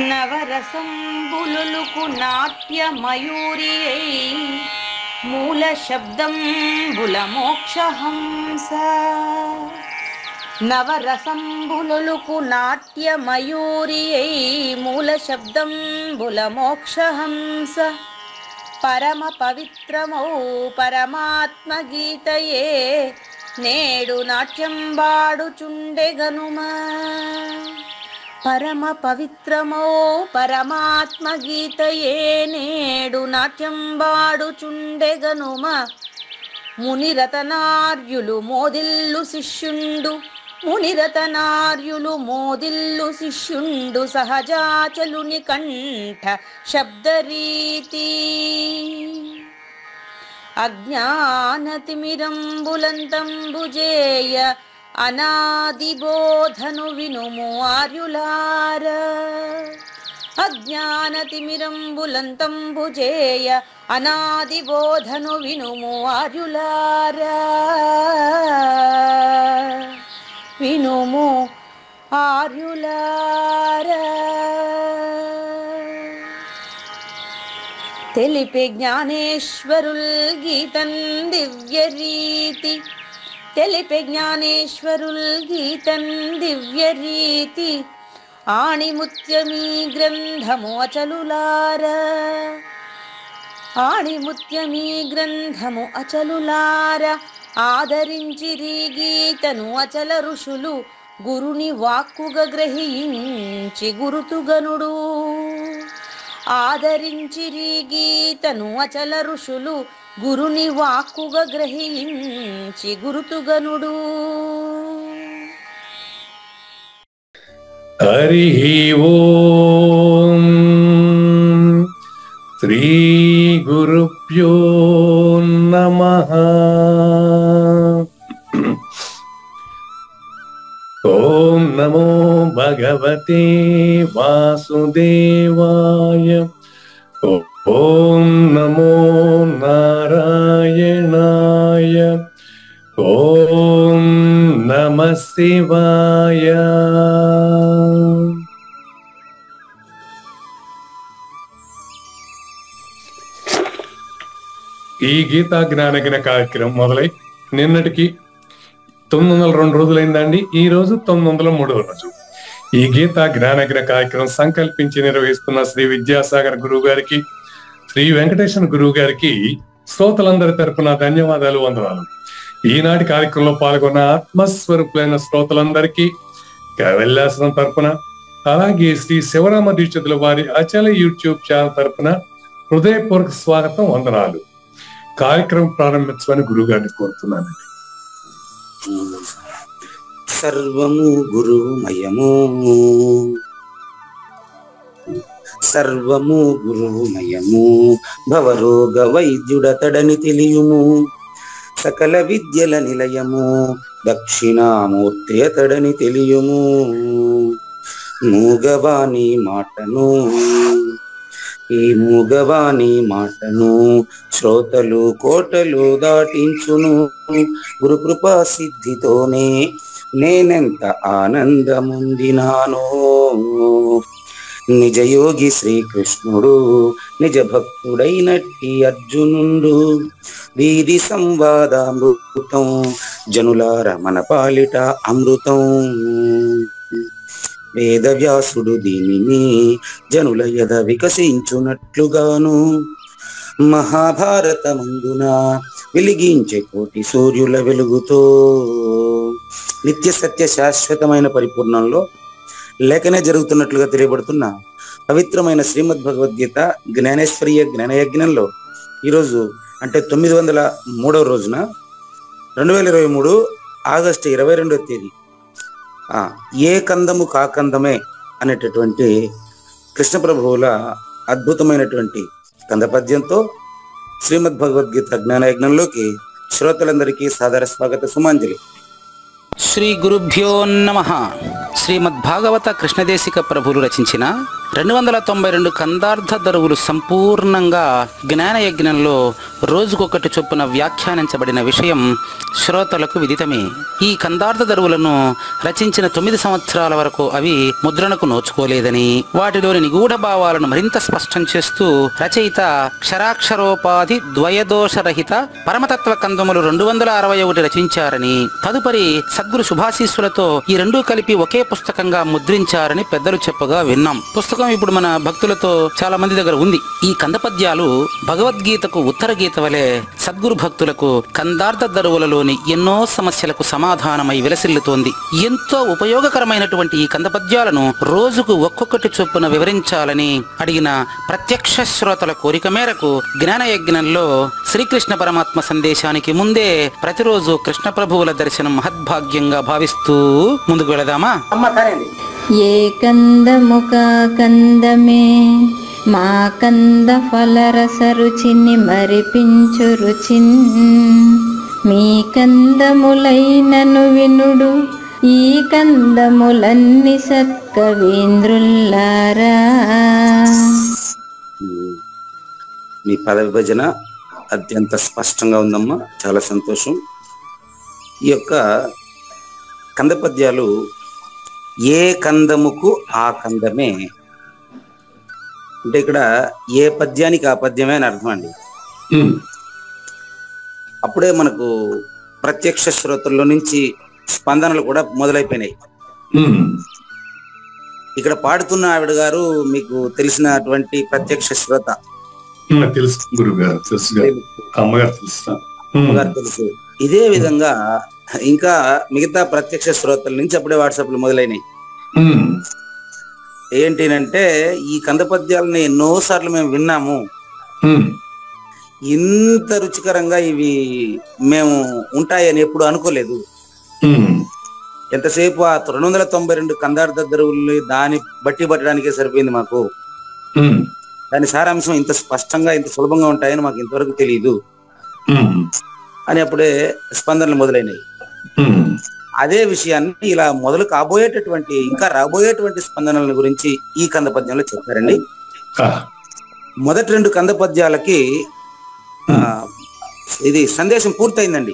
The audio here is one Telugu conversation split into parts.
నవరసంబులుకు నాట్య మయూరియై మూల శబ్దంబుల మోక్షహంస. నవరసంబులుకు నాట్య మయూరియై మూల శబ్దంబుల మోక్షహంస. పరమ పవిత్రమౌ పరమాత్మ గీతయే నేడు నాట్యం బాడుచుండెగనుమా. పరమ పవిత్రమౌ పరమాత్మ గీతయే నేడు నాట్యం బాడుచుండెగనుమా. మునిరతనార్యులు మోదిల్లు శిష్యుండు, మునిరతనార్యులు మోదిల్లు శిష్యుండు సహజాచలుని కంఠ శబ్దరీతి. అజ్ఞానతిమిరంబులంతంబుజేయ అనాదిబోధను వినుము ఆర్యులార. అజ్ఞానతిమిరంబులంతంబుజేయ అనాదిబోధను వినుము ఆర్యులార. వినుము ఆర్యులార. తెలిపే జ్ఞానేశ్వరుల్ గీతన్ దివ్య రీతి. తెలిపే జ్ఞానేశ్వరుల్ గీతన్ దివ్య రీతి. ఆణిముత్యమీ గ్రంథము అచలులార. ఆణిముత్యమీ గ్రంథము అచలులార. ఆదరించిరి గీతను అచల ఋషులు గురుని వాక్కుగా గ్రహించి గురుతుగనుడు. ఆదరించిరి గీతను అచల ఋషులు గురుని వాక్కుగా గ్రహించి గురుతుగనుడు. హరి ఓం శ్రీ గురుభ్యో నమః. ఓం నమో భగవతే వాసుదేవాయ. ఓం నమో నారాయణాయ. ఓం నమః శివాయ. ఈ గీతా జ్ఞానగిన కార్యక్రమం మొదలై నిన్నటికి 902 రోజులైందండి. ఈ రోజు 903వ రోజు. ఈ గీతా జ్ఞానగిన కార్యక్రమం సంకల్పించి నిర్వహిస్తున్న శ్రీ విద్యాసాగర్ గురువు గారికి, శ్రీ వెంకటేశ్వర గురువు గారికి శ్రోతలందరి తరపున ధన్యవాదాలు, వందనాలు. ఈనాటి కార్యక్రమంలో పాల్గొన్న ఆత్మస్వరూపులైన శ్రోతలందరికీ కైవల్యాసనం తరపున, అలాగే శ్రీ శివరామ దీక్షితుల వారి అచల యూట్యూబ్ ఛానల్ తరపున హృదయపూర్వక స్వాగతం, వందనాలు. కార్యక్రమం ప్రారంభించమని గురువు గారిని కోరుతున్నానండి. సర్వము గురుమయము, సర్వము గురుమయము. భవరోగ వైద్యుడతడని తెలియుము. సకల విద్యల నిలయము దక్షిణామూర్తి అతడని తెలియుము. మూగవాణి మాటను, ఈ మూగవాణి మాటను శ్రోతలు కోటలు దాటించును. గురుకృపా సిద్ధితోనే నేనెంత ఆనందముందినానో. నిజయోగి శ్రీకృష్ణుడు నిజ భక్తుడైనట్టి అర్జునుడు. వీధి సంవాదామృతం జనులార మన పాలిట అమృతం. వేదవ్యాసుడు దీనిని జనుల యద వికసించునట్లుగాను. మహాభారతమందున వెలిగించే కోటి సూర్యుల వెలుగుతో నిత్య సత్య శాశ్వతమైన పరిపూర్ణంలో లేఖనే జరుగుతున్నట్లుగా తెలియబడుతున్న పవిత్రమైన శ్రీమద్ భగవద్గీత జ్ఞానేశ్వరీయ జ్ఞానయజ్ఞంలో ఈరోజు అంటే 903వ రోజున 2023 ఆగస్టు 22వ తేదీ ఏ కందము కాకందమే అనేటటువంటి కృష్ణ ప్రభువుల అద్భుతమైనటువంటి కందపద్యంతో శ్రీమద్ భగవద్గీత జ్ఞానయజ్ఞంలోకి శ్రోతలందరికీ సాదర స్వాగత సుమాంజలి. శ్రీ గురుభ్యో నమః. శ్రీమద్భాగవత కృష్ణదేశిక ప్రభులు రచించిన 292 కందార్థ దరువులు సంపూర్ణంగా జ్ఞానయజ్ఞంలో రోజుకొకటి చొప్పున వ్యాఖ్యానించబడిన విషయం శ్రోతలకు విదితమే. ఈ కందార్థ దరువులను రచించిన 9 సంవత్సరాల వరకు అవి ముద్రణకు నోచుకోలేదని, వాటిలోని నిగూఢ భావాలను మరింత స్పష్టం చేస్తూ రచయిత క్షరాక్షరోపాధి ద్వయదోషరహిత పరమతత్వ కందములు 261 రచించారని, తదుపరి సద్గురు శుభాశీస్సులతో ఈ రెండూ కలిపి ఒకే పుస్తకంగా ముద్రించారని పెద్దలు చెప్పగా విన్నాం. పుస్తకం ఇప్పుడు మన భక్తులతో చాలా మంది దగ్గర ఉంది. ఈ కందపద్యాలు భగవద్గీతకు ఉత్తర గీత వలె సద్గురు భక్తులకు కందార్థ దరువులలోని ఎన్నో సమస్యలకు సమాధానమై విలసిల్లుతోంది. ఎంతో ఉపయోగకరమైనటువంటి ఈ కందపద్యాలను రోజుకు ఒక్కొక్కటి చొప్పున వివరించాలని అడిగిన ప్రత్యక్ష శ్రోతల కోరిక మేరకు జ్ఞానయజ్ఞంలో శ్రీకృష్ణ పరమాత్మ సందేశానికి ముందే ప్రతిరోజు కృష్ణ ప్రభువుల దర్శనం మహద్భాగ్యంగా భావిస్తూ ముందుకు వెళదామా? ఏ కందముక కందమే మా కంద ఫలరస రుచిని మరిపించు రుచిన్, మీ కందములైనను వినుడు ఈ కందములన్ని సత్కవీంద్రుల్లారా. మీ పద విభజన అత్యంత స్పష్టంగా ఉందమ్మా, చాలా సంతోషం. ఈ యొక్క కందపద్యాలు ఏ కందముకు ఆ కందమే అంటే ఇక్కడ ఏ పద్యానికి ఆ పద్యమే అని అర్థం అండి. అప్పుడే మనకు ప్రత్యక్ష శ్రోతల్లో నుంచి స్పందనలు కూడా మొదలైపోయినాయి. ఇక్కడ పాడుతున్న ఆవిడ గారు మీకు తెలిసినటువంటి ప్రత్యక్ష శ్రోత. తెలుసు గురుగారు, అమ్మగారు తెలుసు. ఇదే విధంగా ఇంకా మిగతా ప్రత్యక్ష శ్రోతల నుంచి అప్పుడే వాట్సాప్లు మొదలైనవి. ఏంటినంటే ఈ కందపద్యాలను ఎన్నోసార్లు మేము విన్నాము, ఇంత రుచికరంగా ఇవి మేము ఉంటాయని ఎప్పుడు అనుకోలేదు. ఎంతసేపు ఆ 292 కందార్థ దరువుల్ని దాన్ని బట్టి పట్టడానికే సరిపోయింది మాకు. దాని సారాంశం ఇంత స్పష్టంగా ఇంత సులభంగా ఉంటాయని మాకు ఇంతవరకు తెలియదు అని అప్పుడే స్పందనలు మొదలైనవి. అదే విషయాన్ని ఇలా మొదలు కాబోయేటటువంటి ఇంకా రాబోయేటువంటి స్పందనల గురించి ఈ కందపద్యంలో చెప్పారండి. మొదటి 2 కందపద్యాలకి ఇది సందేశం పూర్తయిందండి.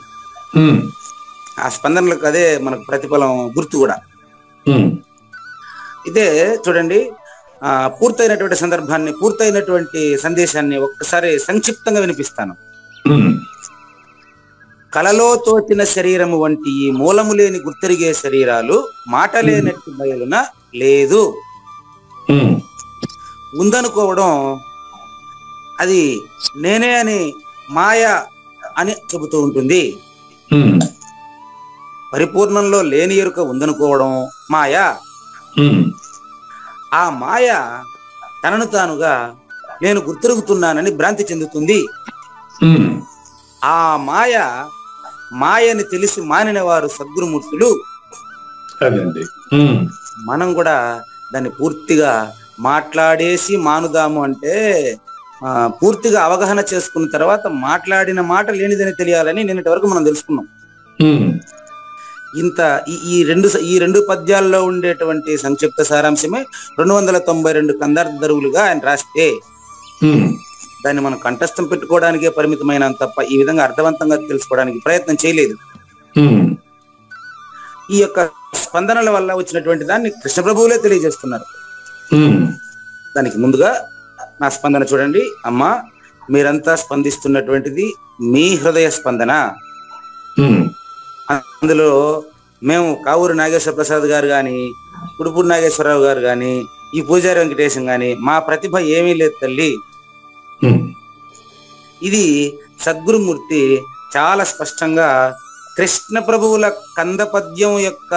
ఆ స్పందనలకు అదే మనకు ప్రతిఫలం గుర్తు కూడా. ఇదే చూడండి, పూర్తయినటువంటి సందర్భాన్ని, పూర్తయినటువంటి సందేశాన్ని ఒక్కసారి సంక్షిప్తంగా వినిపిస్తాను. కలలో తోచిన శరీరము వంటి ఈ మూలము లేని గుర్తెరిగే శరీరాలు మాట లేనట్టు బయలున లేదు. ఉందనుకోవడం అది నేనే అని మాయ అని చెబుతూ ఉంటుంది. పరిపూర్ణంలో లేని ఎరుక ఉందనుకోవడం మాయ. ఆ మాయ తనను తానుగా నేను గుర్తిరుగుతున్నానని భ్రాంతి చెందుతుంది. ఆ మాయని తెలిసి మానిన వారు సద్గురుమూర్తులు. మనం కూడా దాన్ని పూర్తిగా మాట్లాడేసి మానుదాము అంటే పూర్తిగా అవగాహన చేసుకున్న తర్వాత మాట్లాడిన మాట లేనిదని తెలియాలని నిన్నటి వరకు మనం తెలుసుకున్నాం. ఇంత ఈ రెండు పద్యాల్లో ఉండేటువంటి సంక్షిప్త సారాంశమే 292 కందార్థ దరువులుగా ఆయన రాస్తే దాన్ని మనం కంఠస్థం పెట్టుకోవడానికే పరిమితమైన తప్ప ఈ విధంగా అర్థవంతంగా తెలుసుకోవడానికి ప్రయత్నం చేయలేదు. ఈ యొక్క స్పందనల వల్ల వచ్చినటువంటి దాన్ని కృష్ణ ప్రభువులే తెలియజేస్తున్నారు. దానికి ముందుగా నా స్పందన చూడండి. అమ్మా, మీరంతా స్పందిస్తున్నటువంటిది మీ హృదయ స్పందన. అందులో మేము కావూరు నాగేశ్వర ప్రసాద్ గారు గాని, కుడుపూడి నాగేశ్వరరావు గారు గాని, ఈ పూజారి వెంకటేశం గాని మా ప్రతిభ ఏమీ లేదు తల్లి. ఇది సద్గురుమూర్తి చాలా స్పష్టంగా కృష్ణ ప్రభువుల కందపద్యం యొక్క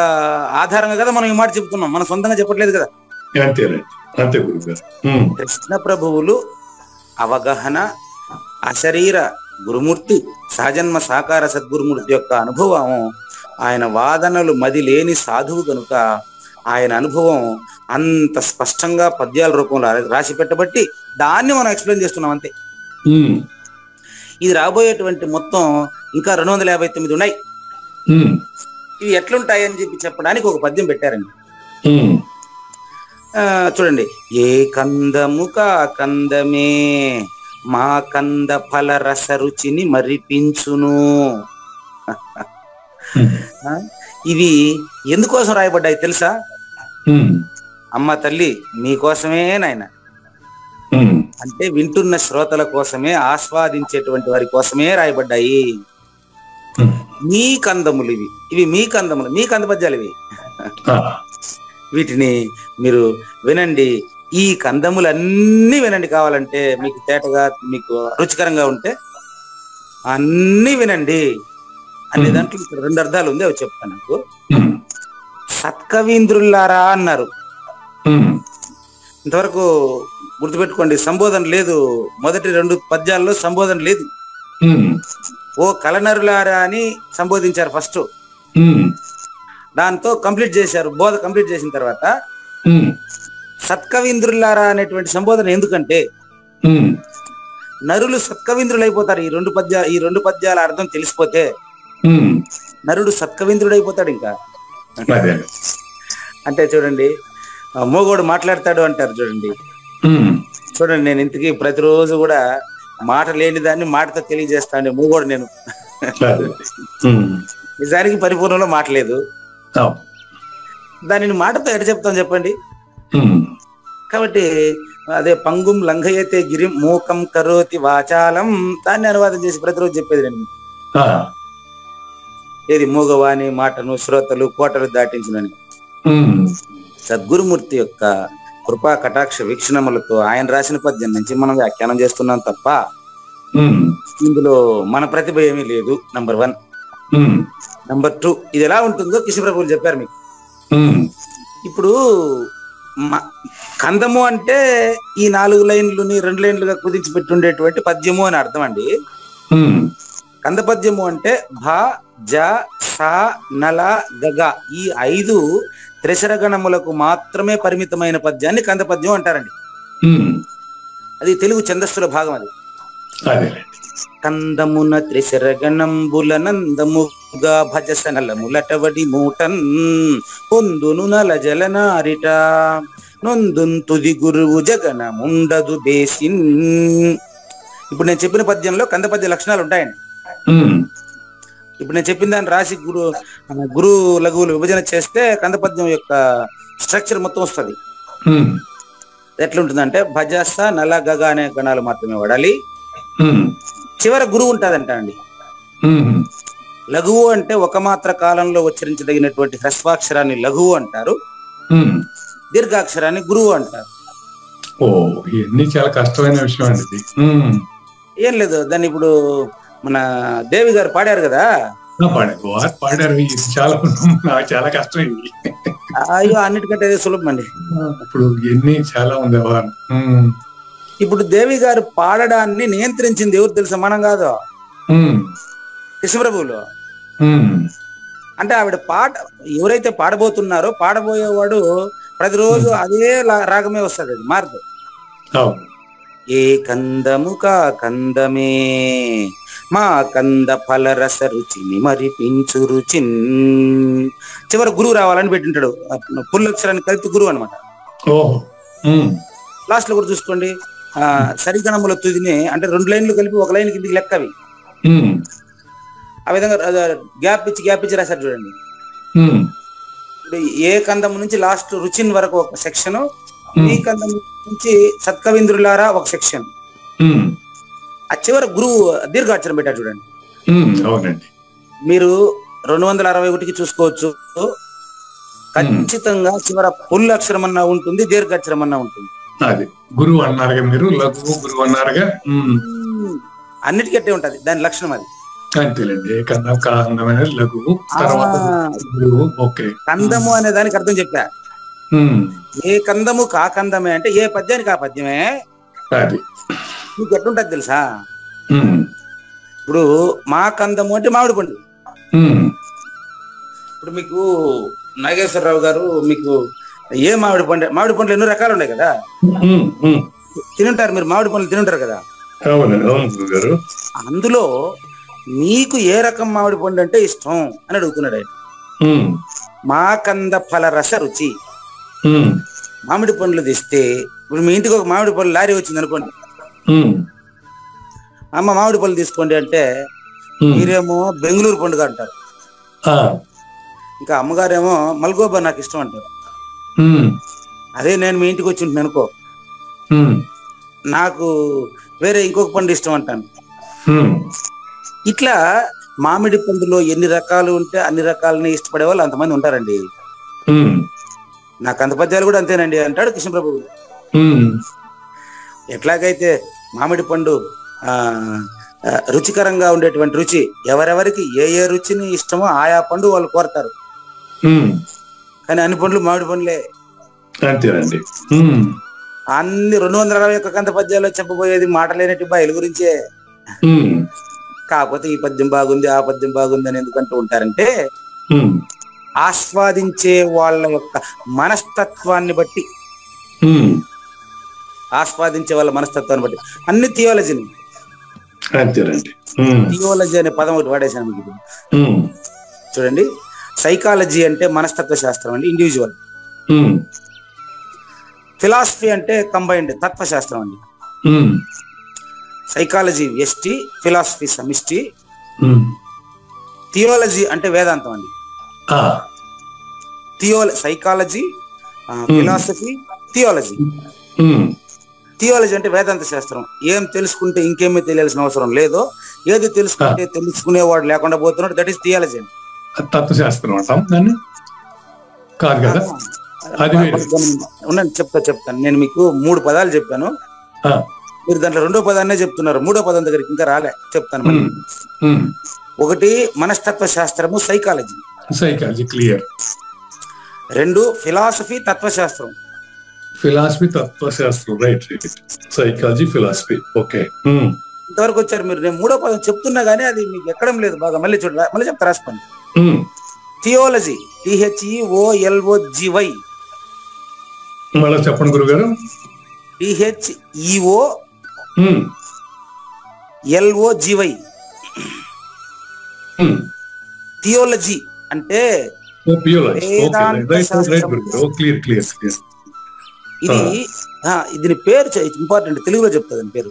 ఆధారంగా కదా మనం ఈ మాట చెబుతున్నాం, మనం సొంతంగా చెప్పట్లేదు కదా. కృష్ణ ప్రభువులు అవగాహన అశరీర గురుమూర్తి సహజన్మ సాకార సద్గురుమూర్తి యొక్క అనుభవం, ఆయన వాదనలు మది లేని సాధువు కనుక ఆయన అనుభవం అంత స్పష్టంగా పద్యాల రూపంలో రాసి పెట్టబట్టి దాన్ని మనం ఎక్స్ప్లెయిన్ చేస్తున్నాం అంతే. ఇది రాబోయేటువంటి మొత్తం ఇంకా 259 ఉన్నాయి. ఇవి ఎట్లుంటాయని చెప్పి చెప్పడానికి ఒక పద్యం పెట్టారండి. చూడండి, ఏ కందము కా కందమే మా కంద ఫల రస రుచిని మరిపించును. ఇవి ఎందుకోసం రాయబడ్డాయి తెలుసా? అమ్మ తల్లి మీకోసమే నాయన, అంటే వింటున్న శ్రోతల కోసమే, ఆస్వాదించేటువంటి వారి కోసమే రాయబడ్డాయి. మీ కందములు ఇవి మీ కందములు, మీ కంద పద్యాలు ఇవి. వీటిని మీరు వినండి. ఈ కందములన్నీ వినండి. కావాలంటే మీకు తేటగా, మీకు రుచికరంగా ఉంటే అన్నీ వినండి. అన్ని దాంట్లో 2 అర్థాలు ఉంది, అవి చెప్తాను నాకు. సత్కవీంద్రులారా అన్నారు. ఇంతవరకు గుర్తుపెట్టుకోండి, సంబోధన లేదు. మొదటి 2 పద్యాల్లో సంబోధన లేదు. ఓ కలనరులారా అని సంబోధించారు ఫస్ట్. దాంతో కంప్లీట్ చేశారు. బోధ కంప్లీట్ చేసిన తర్వాత సత్కవీంద్రులారా అనేటువంటి సంబోధన ఎందుకంటే నరులు సత్కవీంద్రులు అయిపోతారు. ఈ రెండు పద్యాల అర్థం తెలిసిపోతే నరుడు సత్కవీంద్రుడు అయిపోతాడు. ఇంకా అంటే చూడండి, మోగోడు మాట్లాడతాడు అంటారు చూడండి. చూడండి, నేను ఇంతకీ ప్రతిరోజు కూడా మాట లేని దాన్ని మాటతో తెలియజేస్తాను. మూగోడు నేను. నిజానికి పరిపూర్ణంలో మాట లేదు. దానిని మాటతో ఎట చెప్తాను చెప్పండి. కాబట్టి అదే పంగుం లంఘయతే గిరిం మూకం కరోతి వాచాలం, దాన్ని అనువాదం చేసి ప్రతిరోజు చెప్పేది నేను. ఏది మూగవాణి మాటను శ్రోతలు కోటలు దాటించునని. సద్గురుమూర్తి యొక్క కృపా కటాక్ష వీక్షణములతో ఆయన రాసిన పద్యం నుంచి మనం వ్యాఖ్యానం చేస్తున్నాం తప్ప ఇందులో మన ప్రతిభ ఏమీ లేదు. నంబర్ 1. నంబర్ 2, ఇది ఎలా ఉంటుందో కృష్ణప్రభువులు చెప్పారు మీకు. ఇప్పుడు కందము అంటే ఈ 4 లైన్లుని 2 లైన్లుగా కుదించి పెట్టుండేటువంటి పద్యము అని అర్థం అండి. కంద పద్యము అంటే భ, జ, స, నల, గగ ఈ 5 త్రిశరగణములకు మాత్రమే పరిమితమైన పద్యాన్ని కంద పద్యం అంటారండి. అది తెలుగు ఛందస్సుల భాగం. అది కందమున త్రిశరగణంబుల నందముగా భజస నలములటవడి మూటన్ పొందును నల జలనారిట నొందుంతుది గురువు జగన ముండదు దేశిన్. ఇప్పుడు నేను చెప్పిన పద్యంలో కంద పద్య లక్షణాలు ఉంటాయండి. ఇప్పుడు నేను చెప్పిన దాన్ని రాసి గురు లఘువులు విభజన చేస్తే కంద పద్యం యొక్క స్ట్రక్చర్ మొత్తం వస్తుంది. ఎట్లుంటుందంటే భజస నల గగ అనే గణాలు మాత్రమే వాడాలి. చివర గురువు ఉంటుందంట అండి. లఘువు అంటే ఒక మాత్ర కాలంలో ఉచ్చరించదగినటువంటి హ్రస్వాక్షరాన్ని లఘువు అంటారు, దీర్ఘాక్షరాన్ని గురువు అంటారు. చాలా కష్టమైన విషయం అండి. ఏం లేదు, దాన్ని ఇప్పుడు మన దేవి గారు పాడారు కదా. పాడారు, చాలా కష్టం. అయ్యో, అన్నిటికంటే సులభం అండి. ఇప్పుడు ఎన్ని చాలా ఉంది. ఇప్పుడు దేవి గారు పాడడాన్ని నియంత్రించింది ఎవరు తెలుసా? మనం కాదు, కృష్ణప్రభువులు. అంటే ఆవిడ ఎవరైతే పాడబోతున్నారో పాడబోయేవాడు ప్రతిరోజు అదే రాగమే వస్తుంది, అది మారదు. ఏ కందము కా కందమే మా కంద ఫల రస రుచిని మరిపించు రుచిన్. చివరి గురువు రావాలని పెట్టింటాడు. పుల్లక్షరాన్ని కలిపి గురువు అనమాట. లాస్ట్ లో కూడా చూసుకోండి, సరిగణముల తుదిని అంటే 2 లైన్లు కలిపి 1 లైన్ కిందికి లెక్కవి. ఆ విధంగా గ్యాప్ ఇచ్చి రాశారు చూడండి. ఇప్పుడు ఏ కందము నుంచి లాస్ట్ రుచిన్ వరకు ఒక సెక్షన్, ఈ కందము నుంచి సత్కవీంద్రులారా ఒక సెక్షన్, ఆ చివరి గురువు దీర్ఘాక్షరం పెట్టారు చూడండి. మీరు 261కి చూసుకోవచ్చు. ఖచ్చితంగా చివర పుల్ అక్షరం అన్నా ఉంటుంది, దీర్ఘాక్షరం అన్నా ఉంటుంది. అది గురువు అన్నారుగా మీరు, లఘువు గురువు అన్నారుగా. అన్నిటికీ అట్టే ఉంటది, దాని లక్షణం అది. అంతేలేండి. కందం కాందమైన లఘువు, తర్వాత గురువు. ఓకే, కందము అనే దానికి అర్థం చెప్పా. ఏ కందము కా కందమే అంటే ఏ పద్యానికి ఆ పద్యమే. అది మీకు ఎట్లుంటది తెలుసా? ఇప్పుడు మా కందము అంటే మామిడి పండు. ఇప్పుడు మీకు నాగేశ్వరరావు గారు మీకు ఏ మామిడి పండ్లు ఎన్నో రకాలు ఉన్నాయి కదా, తినుంటారు మీరు. మామిడి పండ్లు తినుంటారు కదా. అందులో మీకు ఏ రకం మామిడి పండు అంటే ఇష్టం అని అడుగుతున్నాడు ఆయన. మా కంద ఫల రస రుచి మామిడి పండ్లు తెస్తే, ఇప్పుడు మీ ఇంటికి ఒక మామిడి పళ్ళు లారీ వచ్చింది అనుకోండి, అమ్మ మామిడి పళ్ళు తీసుకోండి అంటే మీరేమో బెంగళూరు పండుగ అంటారు, ఇంకా అమ్మగారేమో మల్గోబా నాకు ఇష్టం అంటారు. అదే నేను మీ ఇంటికి వచ్చి ఉంటాను అనుకో, నాకు వేరే ఇంకొక పండు ఇష్టం అంటాను. ఇట్లా మామిడి పండులో ఎన్ని రకాలు ఉంటే అన్ని రకాలని ఇష్టపడే వాళ్ళు అంతమంది ఉంటారండి. నా కంద పద్యాలు కూడా అంతేనండి అంటాడు కృష్ణప్రభు. ఎట్లాగైతే మామిడి పండు రుచికరంగా ఉండేటువంటి రుచి, ఎవరెవరికి ఏ ఏ రుచిని ఇష్టమో ఆయా పండు వాళ్ళు కోరతారు. కానీ అన్ని పండ్లు మామిడి పండ్లే. అంతేనండి. అన్ని 261 కంద పద్యాల్లో చెప్పబోయేది మాటలేనట్టు బాయిల గురించే. కాకపోతే ఈ పద్యం బాగుంది, ఆ పద్యం బాగుంది అని ఎందుకంటూ ఉంటారంటే, ఆస్వాదించే వాళ్ళ యొక్క మనస్తత్వాన్ని బట్టి, ఆస్వాదించే వాళ్ళ మనస్తత్వాన్ని బట్టి అన్ని థియాలజీని. థియాలజీ అనే పదం ఒకటి వాడేశాను మీకు. చూడండి, సైకాలజీ అంటే మనస్తత్వ శాస్త్రం అండి, ఇండివిజువల్. ఫిలాసఫీ అంటే కంబైన్డ్, తత్వశాస్త్రం అండి. సైకాలజీ వ్యష్టి, ఫిలాసఫీ సమిష్టి. థియాలజీ అంటే వేదాంతం అండి. Psychology, philosophy, theology. థియాలజీ అంటే వేదాంత శాస్త్రం. ఏం తెలుసుకుంటే ఇంకేమీ తెలియాల్సిన అవసరం లేదో, ఏది తెలుసుకుంటే తెలుసుకునేవాడు లేకుండా పోతున్నాడు, దట్ ఈస్ థియాలజీ అండి. తత్వశాస్త్రం అంటాం దాన్ని కాదు కదా. ఉండండి చెప్తాను. నేను మీకు 3 పదాలు చెప్పాను, మీరు దాంట్లో 2వ పదాన్నే చెప్తున్నారు. 3వ పదం దగ్గరికి ఇంకా రాలే, చెప్తాను. ఒకటి మనస్తత్వ శాస్త్రము, సైకాలజీ. Psychology clear. 2 ఫిలాసఫీ, తత్వశాస్త్రం. ఫిలాసఫీ, తత్వశాస్త్రం. రైట్. Psychology, philosophy. ఓకే. ఇంతవరకు వచ్చారు మీరు. నేను 3వ పదం చెప్తున్నా గానీ అది మీకు ఎక్కడం లేదు బాగా. మళ్ళీ చూడండి, మళ్ళీ చెప్తా, రాసుకోండి. Theology, THEOLOGY. మళ్ళీ చెప్పండి గురుగారు. THEOLOGY. థియాలజీ అంటే ఇది పేరు ఇంపార్టెంట్, తెలుగులో చెప్తాది పేరు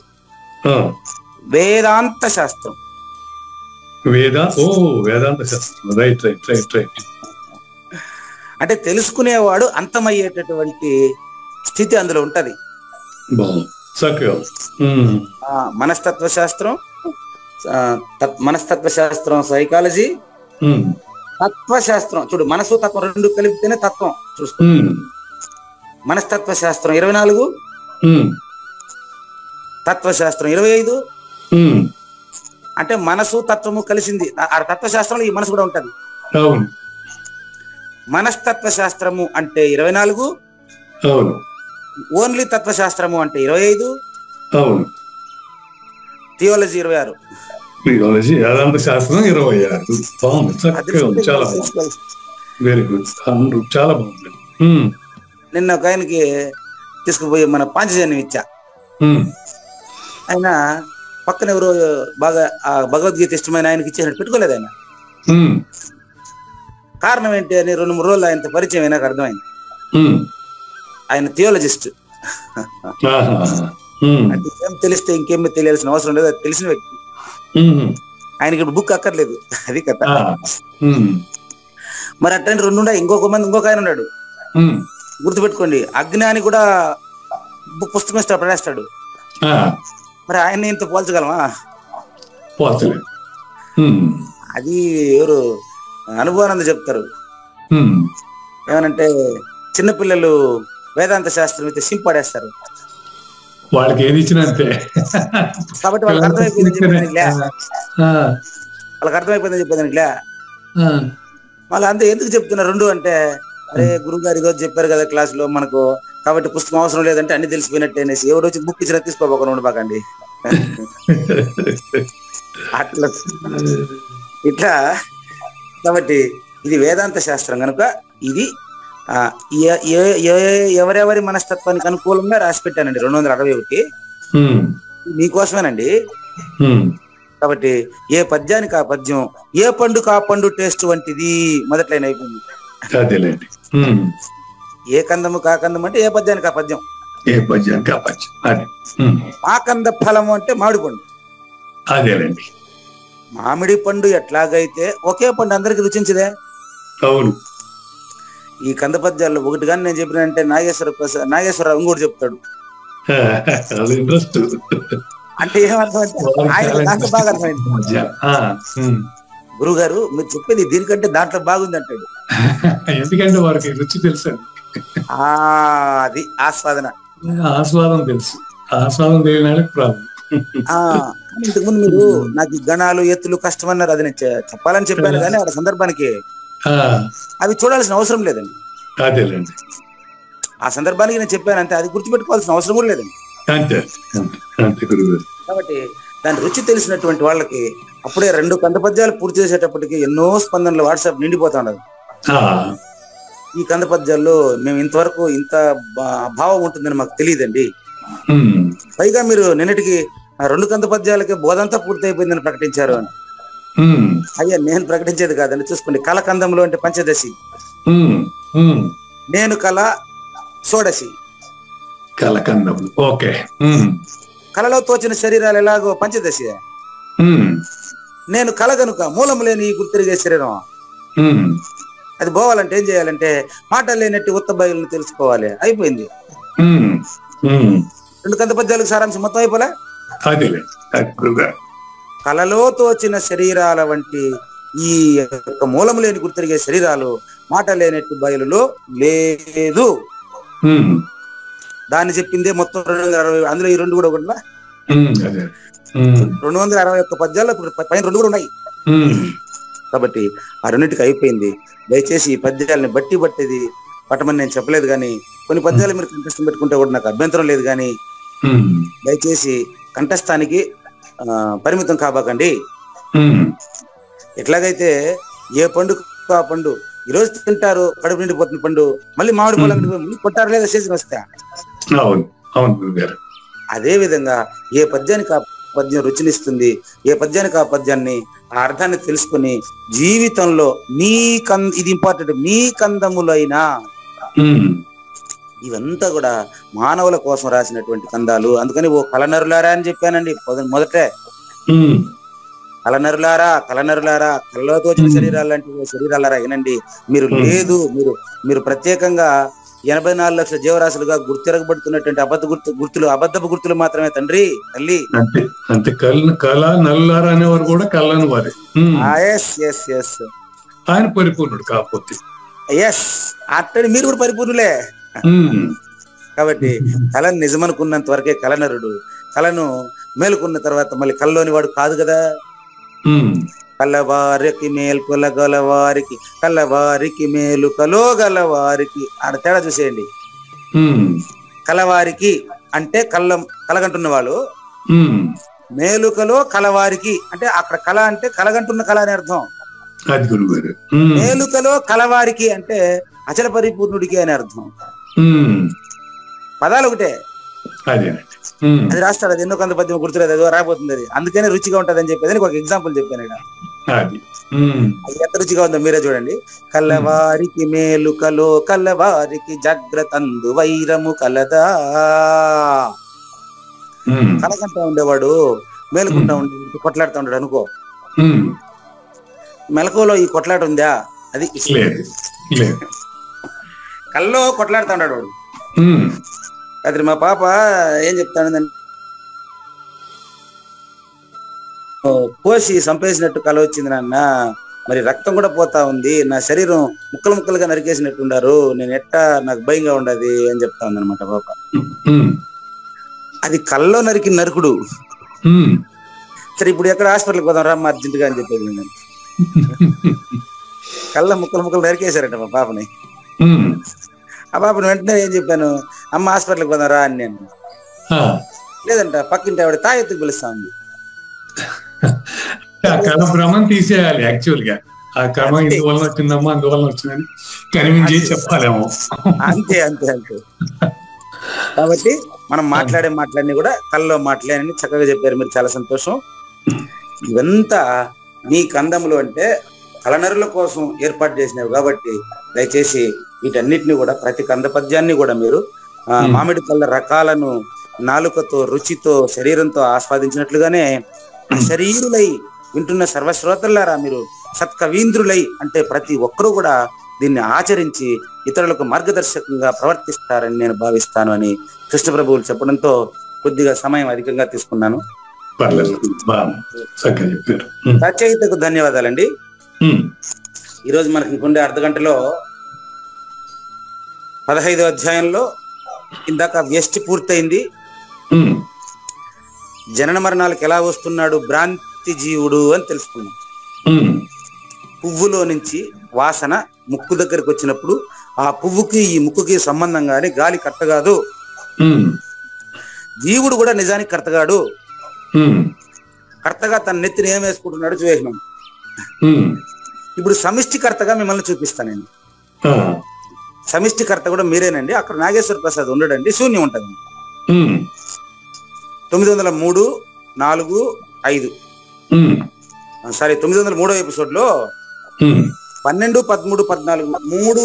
వేదాంత శాస్త్రం. వేదాంత శాస్త్రం. Right right right right. అంటే తెలుసుకునేవాడు అంతమయ్యేటటువంటి స్థితి అందులో ఉంటది. మనస్తత్వ శాస్త్రం, మనస్తత్వ శాస్త్రం సైకాలజీ, తత్వశాస్త్రం. చూడు, మనసు తత్వం 2 కలిపితేనే తత్వం. చూసుకో, మనస్తత్వ శాస్త్రం 24, తత్వశాస్త్రం 25. అంటే మనసు తత్వము కలిసింది. ఆ తత్వశాస్త్రంలో ఈ మనసు కూడా ఉంటది. మనస్తత్వ శాస్త్రము అంటే 24, ఓన్లీ తత్వశాస్త్రము అంటే 25, థియాలజీ 26. థియాలజీ, వేదాంత శాస్త్రం 26. బాగుంది, చాలా బాగుంది. వెరీ గుడ్, చాలా బాగుంది. నిన్న ఒక ఆయనకి తీసుకుపోయి మన పాంచజన్యం ఇచ్చా. ఆయన పక్కన ఎవరో బాగా ఆ భగవద్గీత ఇష్టమైన ఆయనకి ఇచ్చేసినట్టు పెట్టుకోలేదు ఆయన. కారణం ఏంటి అని 2-3 రోజులు ఆయనతో పరిచయం అయినాక అర్థమైంది. ఆయన థియాలజిస్ట్. అంటే ఏం తెలిస్తే ఇంకేమీ తెలియాల్సిన అవసరం లేదు, అది తెలిసిన వ్యక్తి. ఆయనకి ఇప్పుడు బుక్ అక్కర్లేదు, అది కథ. మరి అట్లాంటి 2 ఇంకొక ఆయన ఉన్నాడు, గుర్తుపెట్టుకోండి. అజ్ఞాని కూడా పుస్తకం ఇస్తా పడేస్తాడు. మరి ఆయన ఇంత పోల్చగలమా? అది ఎవరు అనుభవానంద చెప్తారు. ఏమనంటే చిన్నపిల్లలు వేదాంత శాస్త్రం అయితే సింపడేస్తారు, వాళ్ళకి ఏది ఇచ్చినా అంతే. కాబట్టి వాళ్ళకి అర్థమైపోయిందని చెప్పేదానికిలే. మళ్ళీ అంతే ఎందుకు చెప్తున్నా 2 అంటే, అరే గురువు గారు ఈరోజు చెప్పారు కదా క్లాస్ లో మనకు, కాబట్టి పుస్తకం అవసరం లేదంటే అన్ని తెలిసిపోయినట్టే అనేసి ఎవరు వచ్చి బుక్ ఇచ్చినా తీసుకోబోకుండా ఉండబాకండి. అట్లా ఇట్లా. కాబట్టి ఇది వేదాంత శాస్త్రం కనుక ఇది ఎవరెవరి మనస్తత్వానికి అనుకూలంగా రాసి పెట్టానండి 261. మీకోసమేనండి. కాబట్టి ఏ పద్యానికి ఆ పద్యం, ఏ పండుకు ఆ పండు టేస్ట్ వంటిది మొదట్లైన అయిపోయింది. ఏ కందము కా కందం అంటే ఏ పద్యానికి ఆ పద్యం, ఏ పద్యానికి ఆ పద్యం. అదే మా కంద ఫలము అంటే మామిడి పండు. అదేలేండి. మామిడి పండు ఎట్లాగైతే ఒకే పండు అందరికి రుచించదే. అవును. ఈ కంద పద్యాల్లో ఒకటి కానీ నేను చెప్పినంటే నాగేశ్వరరావు ఇంకోటి చెప్తాడు. అది ఇంట్రెస్ట్. అంటే ఏమర్థం అంటే ఆయన దాంట్లో బాగా అర్థమైంది. గురువు గారు మీరు చెప్పేది దీనికంటే దాంట్లో బాగుంది అంటాడు. ఎందుకంటే వారికి రుచి తెలుసు. అది ఆస్వాదన, ఆస్వాదం తెలుసు. ఆస్వాదం తెలియడానికి ప్రాబ్లం. ఇంతకుముందు మీరు నాకు గణాలు ఎత్తులు కష్టం అన్నారు. అది నేను చెప్పాలని చెప్పాను కానీ ఆ సందర్భానికి అవి చూడాల్సిన అవసరం లేదండి. అదేలేండి. ఆ సందర్భానికి నేను చెప్పాను అంతే, అది గుర్తుపెట్టుకోవాల్సిన అవసరం కూడా లేదండి. అంతే అంతే గురుగారు. కాబట్టి దాని రుచి తెలిసినటువంటి వాళ్ళకి అప్పుడే 2 కంద పద్యాలు పూర్తి చేసేటప్పటికి ఎన్నో స్పందనలు వాట్సాప్ నిండిపోతా ఉన్నది. ఈ కంద పద్యాల్లో మేము ఇంతవరకు ఇంత భావం ఉంటుందని మాకు తెలియదండి. పైగా మీరు నిన్నటికి 2 కంద పద్యాలకే బోధంతా పూర్తి అయిపోయిందని ప్రకటించారు అని. అయ్యా నేను ప్రకటించేది కాదండి, చూసుకోండి. కలకందంలో అంటే పంచదశి, నేను కళ షోడశి. కలకందం ఓకే. కళలో తోచిన శరీరాలు ఎలాగో పంచదశి. నేను కళ గనుక మూలము లేని గుర్తిరిగే శరీరం. అది పోవాలంటే ఏం చేయాలంటే మాటలు లేనట్టు ఉత్త బయలును తెలుసుకోవాలి. అయిపోయింది. 2 కంద పద్యాలకు సారాంశం మొత్తం అయిపోలే. కళలో తోచిన శరీరాల వంటి ఈ యొక్క మూలము లేని గుర్తిరిగే శరీరాలు మాట లేనట్టు బయలులో లేదు. దాన్ని చెప్పిందే మొత్తం 260. అందులో ఈ 2 కూడా ఒకటి 261 పద్యాల్లో పైన 2 కూడా ఉన్నాయి. కాబట్టి ఆ 2టికి అయిపోయింది. దయచేసి ఈ పద్యాలని బట్టి పట్టేది పట్టమని నేను చెప్పలేదు, కానీ కొన్ని పద్యాలు మీరు కంఠస్థం పెట్టుకుంటే కూడా నాకు అభ్యంతరం లేదు. కానీ దయచేసి కంఠస్థానికి పరిమితం కాబకండి. ఎట్లాగైతే ఏ పండు ఆ పండు ఈరోజు తింటారు, కడుపు నిండిపోతున్న పండు, మళ్ళీ మామిడి పొలం కొట్టారు లేదా సీజన్ వస్తే. అదే విధంగా ఏ పద్యానికి ఆ పద్యం రుచినిస్తుంది, ఏ పద్యానికి ఆ పద్యాన్ని ఆ అర్థాన్ని తెలుసుకుని జీవితంలో ఇది ఇంపార్టెంట్, మీ కందములైనా ఇవంతా కూడా మానవుల కోసం రాసినటువంటి కందాలు. అందుకని ఓ కలనరులారా అని చెప్పానండి మొదటే. కలనరులారా కళ్ళలో తోచిన శరీరాలు లాంటి శరీరాలారా వినండి. మీరు లేదు, మీరు ప్రత్యేకంగా 84 లక్షల జీవరాశులుగా గుర్తిరగబడుతున్నటువంటి అబద్ధపు గుర్తులు మాత్రమే తండ్రి తల్లి. అంతే. కళ నల్లారా అనేవారు కూడా కళ్ళని వారే. ఆయన పరిపూర్ణుడు కాకపోతే అట్టని మీరు కూడా పరిపూర్ణులే. కాబట్టి కళను నిజమనుకున్నంత వరకే కలనరుడు. కళను మేలుకున్న తర్వాత మళ్ళీ కళ్ళలోని వాడు కాదు కదా. కలవారికి మేల్కొలగలవారికి కలవారికి మేలు కలోగలవారికి ఆడ తేడా చూసేయండి. కలవారికి అంటే కలగంటున్న వాళ్ళు, మేలుకలో కలవారికి అంటే అక్కడ కళ అంటే కలగంటున్న కళ అని అర్థం. మేలుకలో కలవారికి అంటే అచల పరిపూర్ణుడికి అని అర్థం. పదాలు ఒకటే. అది రాస్తాడు. అది ఎన్నో కంద పద్యం గుర్తులేదు, అదో రాబోతుంది. అది అందుకనే రుచిగా ఉంటది అని చెప్పేది ఒక ఎగ్జాంపుల్ చెప్పాను. అది ఎంత రుచిగా ఉందో మీరే చూడండి. కలవారికి మేలుకలో కలవారికి జాగ్రత్తందు వైరము కలదా. కలకంటా ఉండేవాడు మేలుకుంటా ఉండే కొట్లాడుతూ ఉంటాడు అనుకో. మెలకువలో ఈ కొట్లాట ఉందా? అది కల్లో కొట్లాడుతూ ఉంటాడు వాడు. అది మా పాప ఏం చెప్తాను, కోసి చంపేసినట్టు కళ వచ్చింది నాన్న, మరి రక్తం కూడా పోతా ఉంది, నా శరీరం ముక్కలు ముక్కలుగా నరికేసినట్టుండారు, నేను ఎట్టా నాకు భయంగా ఉండదు అని చెప్తా ఉంది అనమాట పాప. అది కళ్ళలో నరికిన నరుకుడు. సరే ఇప్పుడు ఎక్కడ హాస్పిటల్కి పోదాం రా అర్జెంటుగా అని చెప్పేది నేను. కళ్ళ ముక్కలు ముక్కలు నరికేశారట మా పాపని. ఆ పాపను వెంటనే ఏం చెప్పాను, అమ్మ హాస్పిటల్కి పోదాం రా అని నేను. లేదంట పక్కింటి ఆవిడ తాయెత్తుకు పిలుస్తా ఉంది. భ్రమం తీసేయాలి యాక్చువల్ గా. ఆ క్రమం ఇందువల్ల వచ్చిందమ్మా అందువల్ల వచ్చిందని కన్విన్స్ చేసి చెప్పాలేమో. అంతే అంతే అంతే. కాబట్టి మనం మాట్లాడిని కూడా కళ్ళలో మాట్లాడని చక్కగా చెప్పారు మీరు, చాలా సంతోషం. ఇవంతా మీ కందములు అంటే కలనరుల కోసం ఏర్పాటు చేసినవి కాబట్టి దయచేసి వీటన్నిటిని కూడా ప్రతి కంద పద్యాన్ని కూడా మీరు మామిడి పళ్ళ రకాలను నాలుకతో, రుచితో, శరీరంతో ఆస్వాదించినట్లుగానే శరీరులై వింటున్న సర్వశ్రోతలారా మీరు సత్కవీంద్రులై అంటే ప్రతి ఒక్కరూ కూడా దీన్ని ఆచరించి ఇతరులకు మార్గదర్శకంగా ప్రవర్తిస్తారని నేను భావిస్తాను అని కృష్ణ ప్రభువులు చెప్పడంతో కొద్దిగా సమయం అధికంగా తీసుకున్నాను. రచయితకు ధన్యవాదాలండి. ఈరోజు మనకి ఇంకొండే అర్ధగంటలో 15వ అధ్యాయంలో ఇందాక వ్యష్టి పూర్తయింది. జనన మరణాలకు ఎలా వస్తున్నాడు భ్రాంతి జీవుడు అని తెలుసుకున్నాం. పువ్వులో నుంచి వాసన ముక్కు దగ్గరికి వచ్చినప్పుడు ఆ పువ్వుకి ఈ ముక్కుకి సంబంధం గాని గాలి కర్తగాదు. జీవుడు కూడా నిజానికి కర్తగాడు. కర్తగా తన నెత్తిని ఏం వేసుకుంటున్నాడు చూసినాం. ఇప్పుడు సమిష్టికర్తగా మిమ్మల్ని చూపిస్తానండి. సమిష్టికర్త కూడా మీరేనండి. అక్కడ నాగేశ్వర ప్రసాద్ ఉండడండి, శూన్యం ఉంటుంది. 903, 4, 5 సారీ 903వ ఎపిసోడ్ లో 12, 13, 14 3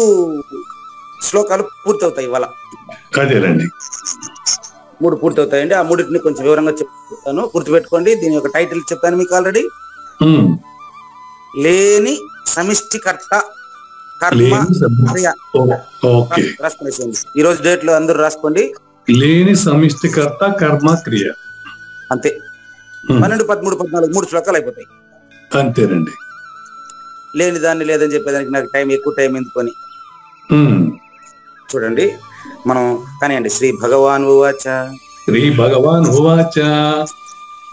శ్లోకాలు పూర్తవుతాయి. ఇవాళ 3 పూర్తవుతాయండి. ఆ 3టిని కొంచెం వివరంగా చెప్తాను, గుర్తుపెట్టుకోండి. దీని యొక్క టైటిల్ చెప్పాను మీకు ఆల్రెడీ. లేని సమిష్టికర్త కర్మ క్రియ. రాసుకోండి, ఈ రోజు డేట్ లో అందరూ రాసుకోండి. లేని సమిష్టికర్త కర్మ క్రియ. అంతే. 12, 13, 14 3 శ్లోకాలు అయిపోతాయి. అంతేనండి. లేని దాన్ని లేదని చెప్పేదానికి నాకు ఎక్కువ టైం ఎందుకొని చూడండి. మనం కానివ్వండి. శ్రీ భగవాన్ ఉవాచ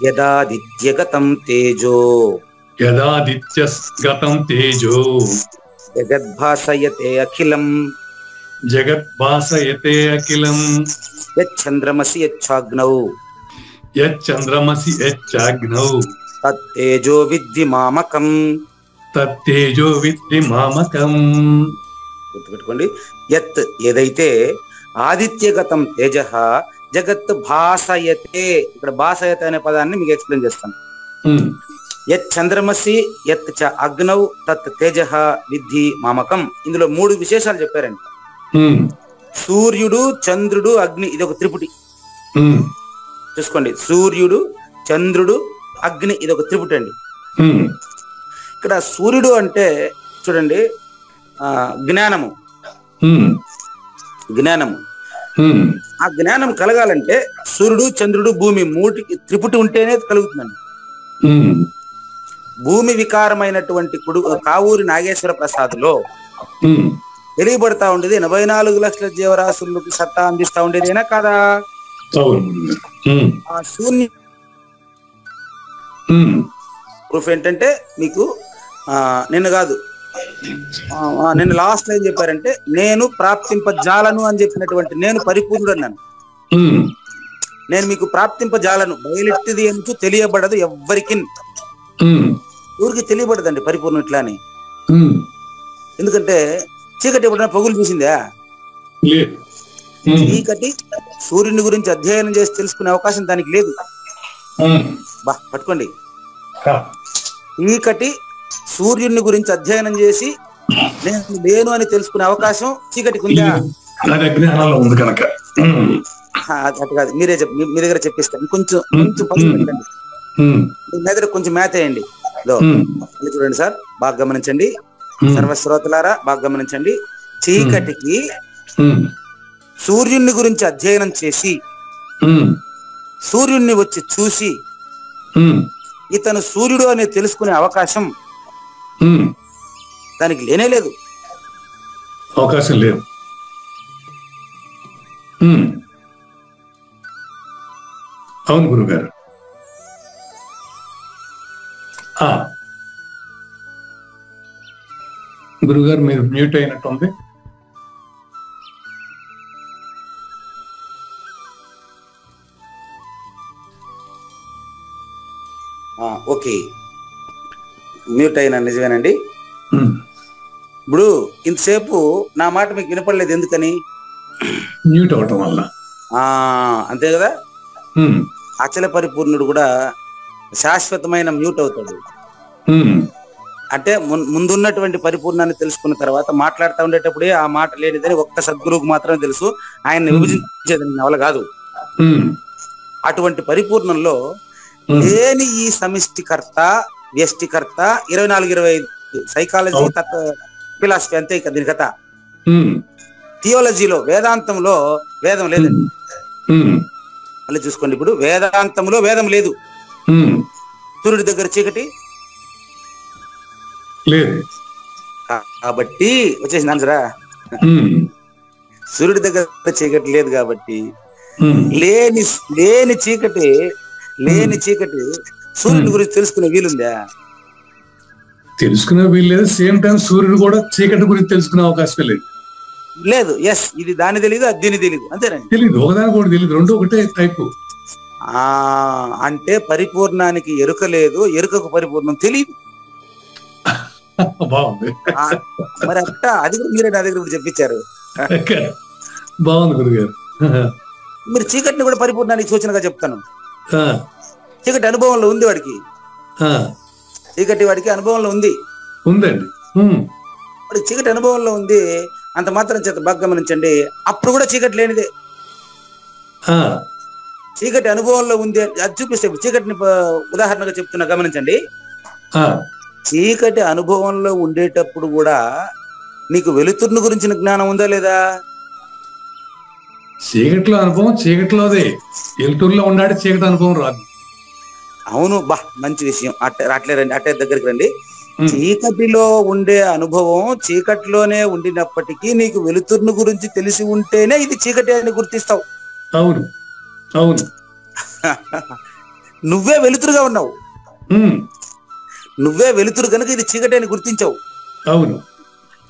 యదాదిత్యగతం తేజో జగద్భాసయతే అఖిలం యచ్చంద్రమసి యచ్చాగ్నౌ తత్తేజో విద్ధి మామకం. గుర్తుపెట్టుకోండి. యత్ ఏదైతే ఆదిత్యగతం తేజ జగత్ భాసయతే. ఇక్కడ భాసయతే అనే పదాన్ని మీకు ఎక్స్ప్లెయిన్ చేస్తాను. యత్ చంద్రమసి యత్ చ అగ్నౌ తత్ తేజ విద్ధి మామకం. ఇందులో 3 విశేషాలు చెప్పారండి. సూర్యుడు, చంద్రుడు, అగ్ని, ఇది ఒక త్రిపుటి. చూసుకోండి, సూర్యుడు, చంద్రుడు, అగ్ని, ఇది ఒక త్రిపుటి అండి. ఇక్కడ సూర్యుడు అంటే చూడండి జ్ఞానము. ఆ జ్ఞానం కలగాలంటే సూర్యుడు, చంద్రుడు, భూమి 3 త్రిపుటి ఉంటేనే కలుగుతుందండి. భూమి వికారమైనటువంటి కావూరి నాగేశ్వర ప్రసాద్ లో తెలియబడతా ఉండేది 84 లక్షల జీవరాశులకు సత్తా అందిస్తా ఉండేదేనా కాదా? ఆ శూన్య ప్రూఫ్ ఏంటంటే మీకు నిన్న లాస్ట్ ఏం చెప్పారంటే నేను ప్రాప్తింపజాలను అని చెప్పినటువంటి నేను పరిపూర్ణుడు అన్నాను. నేను మీకు ప్రాప్తింపజాలను బయలెట్టిది అంటూ తెలియబడదు ఎవ్వరికి. ఊరికి తెలియబడదండి పరిపూర్ణం ఇట్లా అని. ఎందుకంటే చీకటి ఎప్పుడైనా పగులు చూసిందా? చీకటి సూర్యుని గురించి అధ్యయనం చేసి తెలుసుకునే అవకాశం దానికి లేదు. పట్టుకోండి. చీకటి సూర్యుని గురించి అధ్యయనం చేసి నేను లేను అని తెలుసుకునే అవకాశం చీకటికి ఉందా? అటు కాదు, మీ దగ్గర చెప్పిస్తాను. కొంచెం పదులు పెట్టండి, మీ దగ్గర కొంచెం మ్యాథ్ వేయండి. చూడండి సార్, బాగా గమనించండి. సర్వశ్రోతలారా బాగా గమనించండి. చీకటికి సూర్యుని గురించి అధ్యయనం చేసి సూర్యుడిని వచ్చి చూసి ఇతను సూర్యుడు అని తెలుసుకునే అవకాశం దానికి లేనే లేదు. అవకాశం లేదు. అవును గురుగారు. గురుగారు మీరు మ్యూట్ అయినట్టుంది. ఓకే, మ్యూట్ అయినా నిజమేనండి. ఇప్పుడు ఇంతసేపు నా మాట మీకు వినపడలేదు, ఎందుకని? మ్యూట్ అవటం వల్ల. అంతే కదా. అచల పరిపూర్ణుడు కూడా శాశ్వతమైన మ్యూట్ అవుతాడు. అంటే ముందున్నటువంటి పరిపూర్ణాన్ని తెలుసుకున్న తర్వాత మాట్లాడుతూ ఉండేటప్పుడే ఆ మాట లేనిదని ఒక్క సద్గురువుకు మాత్రమే తెలుసు. ఆయన విభజించేది నవల కాదు. అటువంటి పరిపూర్ణంలో లేని ఈ సమిష్టికర్త, వ్యష్టికర్త 24-25 సైకాలజీ, ఫిలాసఫీ అంతే దీని కథ. థియాలజీలో, వేదాంతంలో వేదం లేదండి. మళ్ళీ చూసుకోండి, ఇప్పుడు వేదాంతంలో వేదం లేదు. సూర్యుడి దగ్గర చీకటి లేదు కాబట్టి వచ్చేసింది ఆన్సరా. సూర్యుడి దగ్గర చీకటి లేదు కాబట్టి లేని చీకటి సూర్యుడి గురించి తెలుసుకునే వీలుందా? తెలుసుకునే వీలు లేదు. సేమ్ టైం సూర్యుడు కూడా చీకటి గురించి తెలుసుకునే అవకాశం లేదు. లేదు. ఎస్, ఇది దాని తెలీదు, అది దీని తెలీదు, అంతేనండి. తెలీదు, ఒకదాని కూడా తెలియదు, రెండు ఒకటే టైపు. అంటే పరిపూర్ణానికి ఎరుక లేదు, ఎరుకకు పరిపూర్ణం తెలియదు. బాగుంది. మరి అట్ట అది కూడా మీరే నా దగ్గర కూడా చెప్పించారు. బాగుంది గురుగారు. మీరు చీకటిని కూడా పరిపూర్ణానికి సూచనగా చెప్తాను. చీకటి అనుభవంలో ఉంది వాడికి, వాడికి అనుభవంలో ఉందండి. వాడికి చీకటి అనుభవంలో ఉంది. అంత మాత్రం చేత బాగా గమనించండి, అప్పుడు కూడా చీకటి లేనిదే. చీకటి అనుభవంలో ఉంది అది చూపిస్తే, చీకటిని ఉదాహరణగా చెప్తున్నా గమనించండి. చీకటి అనుభవంలో ఉండేటప్పుడు కూడా నీకు వెలుతురుని గురించిన జ్ఞానం ఉందా లేదా? చీకటిలో అనుభవం చీకటిలోదే, వెలుతురులో ఉన్నాడు, చీకటి అనుభవం రాదు. అవును, బా మంచి విషయం. అట్లే రండి, అట్టే దగ్గరికి రండి. చీకటిలో ఉండే అనుభవం చీకటిలోనే ఉండినప్పటికీ నీకు వెలుతురుని గురించి తెలిసి ఉంటేనే ఇది చీకటి అని గుర్తిస్తావు. అవును అవును. నువ్వే వెలుతురుగా ఉన్నావు, నువ్వే వెలుతురు కనుక ఇది చీకటి అని గుర్తించావు. అవును,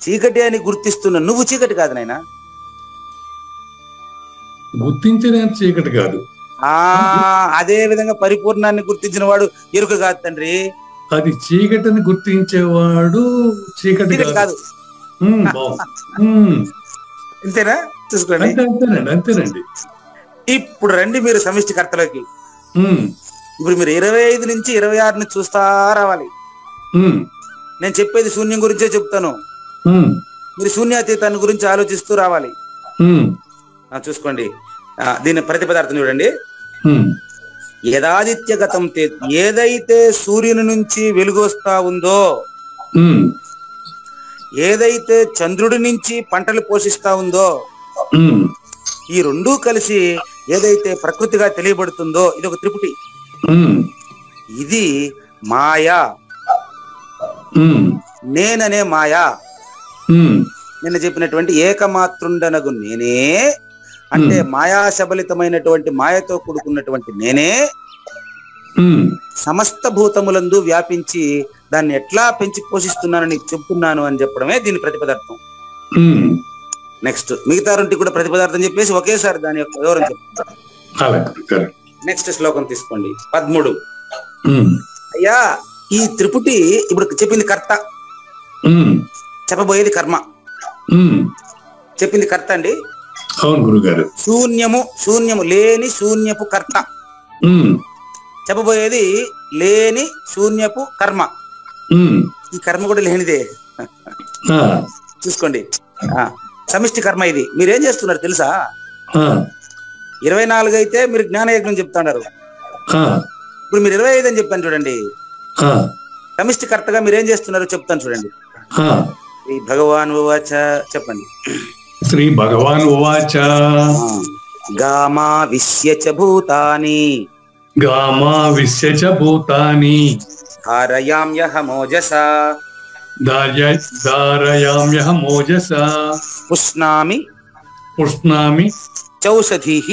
చీకటి అని గుర్తిస్తున్నా నువ్వు చీకటి కాదు నాయనా. గుర్తించే చీకటి కాదు. అదే విధంగా పరిపూర్ణాన్ని గుర్తించిన వాడు ఎరుక కాదు తండ్రి. అది చీకటిని గుర్తించేవాడు చీకటి కాదు. అంతేనా? చూసుకోండి. అంతేనండి. ఇప్పుడు రండి మీరు సమిష్టికర్తలోకి. ఇప్పుడు మీరు 25 నుంచి 26 చూస్తా రావాలి. నేను చెప్పేది శూన్యం గురించే చెప్తాను. మీరు శూన్యాతీతాన్ని గురించి ఆలోచిస్తూ రావాలి. చూసుకోండి, దీని ప్రతిపదార్థం చూడండి. యదాదిత్యగతం ఏదైతే సూర్యుని నుంచి వెలుగు వస్తా ఉందో, ఏదైతే చంద్రుడి నుంచి పంటలు పోషిస్తా ఉందో, ఈ రెండూ కలిసి ఏదైతే ప్రకృతిగా తెలియబడుతుందో ఇది ఒక త్రిపుటి. ఇది మాయా, నేననే మాయా. నిన్న చెప్పినటువంటి ఏకమాతృండనగు నేనే అంటే మాయాశబలితమైనటువంటి మాయతో కూడుకున్నటువంటి నేనే సమస్త భూతములందు వ్యాపించి దాన్ని ఎట్లా పెంచి పోషిస్తున్నాను నీకు చెప్తున్నాను అని చెప్పడమే దీని ప్రతిపదార్థం. నెక్స్ట్ మిగతా రెంటి కూడా ప్రతిపదార్థం చెప్పేసి ఒకేసారి దాని యొక్క వివరం చెప్తాను. నెక్స్ట్ శ్లోకం తీసుకోండి, 13. అయ్యా, ఈ త్రిపుటి ఇప్పుడు చెప్పింది కర్త, చెప్పబోయేది కర్మ. చెప్పింది కర్త అండి. అవును గురుగారు. శూన్యము లేని శూన్యపు కర్త. చెప్పబోయేది లేని శూన్యపు కర్మ. ఈ కర్మ కూడా లేనిదే. చూసుకోండి, సమిష్టి కర్మ ఇది. మీరేం చేస్తున్నారు తెలుసా? 24 అయితే మీరు జ్ఞానయజ్ఞం చెప్తున్నారు. ఇప్పుడు మీరు 25 అని చెప్పాను చూడండి. సమిష్టి కర్తగా మీరేం చేస్తున్నారు చెప్తాను చూడండి. శ్రీ భగవాన్ ఉవాచ చెప్పండి. శ్రీ భగవాన్ ఉవాచ గామా విశ్యచ భూతాని ధారయామ్యహ మోజసా పుష్ణామి చౌషధీః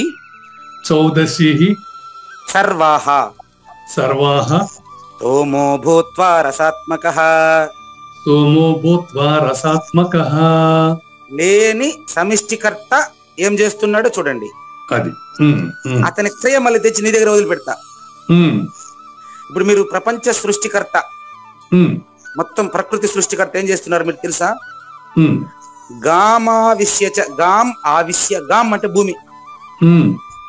సర్వాః సోమో భూత్వా రసాత్మకః. లేని సమిష్టికర్త ఏం చేస్తున్నాడో చూడండి. అది అతని క్రియ మళ్ళీ తెచ్చి నీ దగ్గర వదిలిపెడతా. ఇప్పుడు మీరు ప్రపంచ సృష్టికర్త, మొత్తం ప్రకృతి సృష్టికర్త ఏం చేస్తున్నారు మీరు తెలుసా? గామావిశ్యచ, గామ్ ఆవిశ్య. గామ్ అంటే భూమి,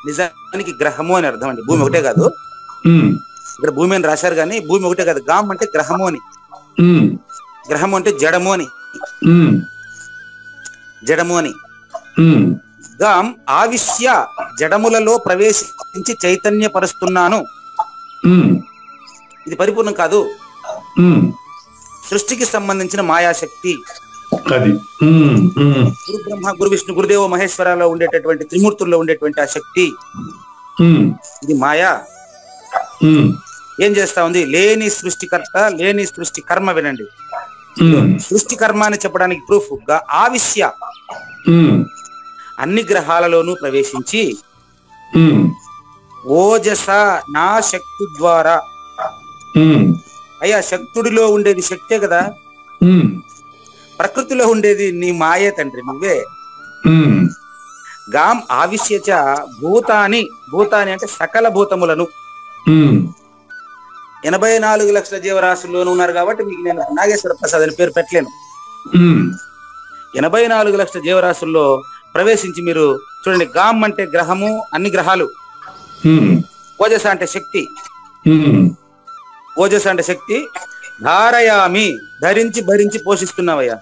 నిజానికి గ్రహము అని అర్థం అండి. భూమి ఒకటే కాదు, ఇక్కడ భూమి అని రాశారు కానీ భూమి ఒకటే కాదు, గామ్ అంటే గ్రహము అని. గ్రహము అంటే జడము అని, జడము అని. గాం ఆవిశ్య జడములలో ప్రవేశించి చైతన్యపరుస్తున్నాను. ఇది పరిపూర్ణం కాదు, సృష్టికి సంబంధించిన మాయాశక్తి. గురు బ్రహ్మ, గురు విష్ణు, గురుదేవ మహేశ్వరాలో ఉండేటటువంటి త్రిమూర్తుల్లో ఉండేటువంటి ఆ శక్తి ఇది మాయా. ఏం చేస్తా ఉంది? లేని సృష్టికర్త, లేని సృష్టి కర్మ. వినండి, సృష్టి కర్మ అని చెప్పడానికి ప్రూఫ్ గా ఆవిశ్య అన్ని గ్రహాలలోనూ ప్రవేశించి ఓజస నా శక్తి ద్వారా. అయ్యా, శక్తుడిలో ఉండేది శక్తే కదా, ప్రకృతిలో ఉండేది నీ మాయే తండ్రి, నువ్వే. గాం ఆవిశ్యచ భూతాని, భూతాని అంటే సకల భూతములను. 84 లక్షల జీవరాశుల్లోనూ ఉన్నారు కాబట్టి మీకు నేను నాగేశ్వర ప్రసాద్ అని పేరు పెట్టలేను. 84 లక్షల జీవరాశుల్లో ప్రవేశించి మీరు చూడండి. గాం అంటే గ్రహము, అన్ని గ్రహాలు. ఓజస అంటే శక్తి, ఓజస అంటే శక్తి. ధారయామి ధరించి భరించి పోషిస్తున్నావయ్యా.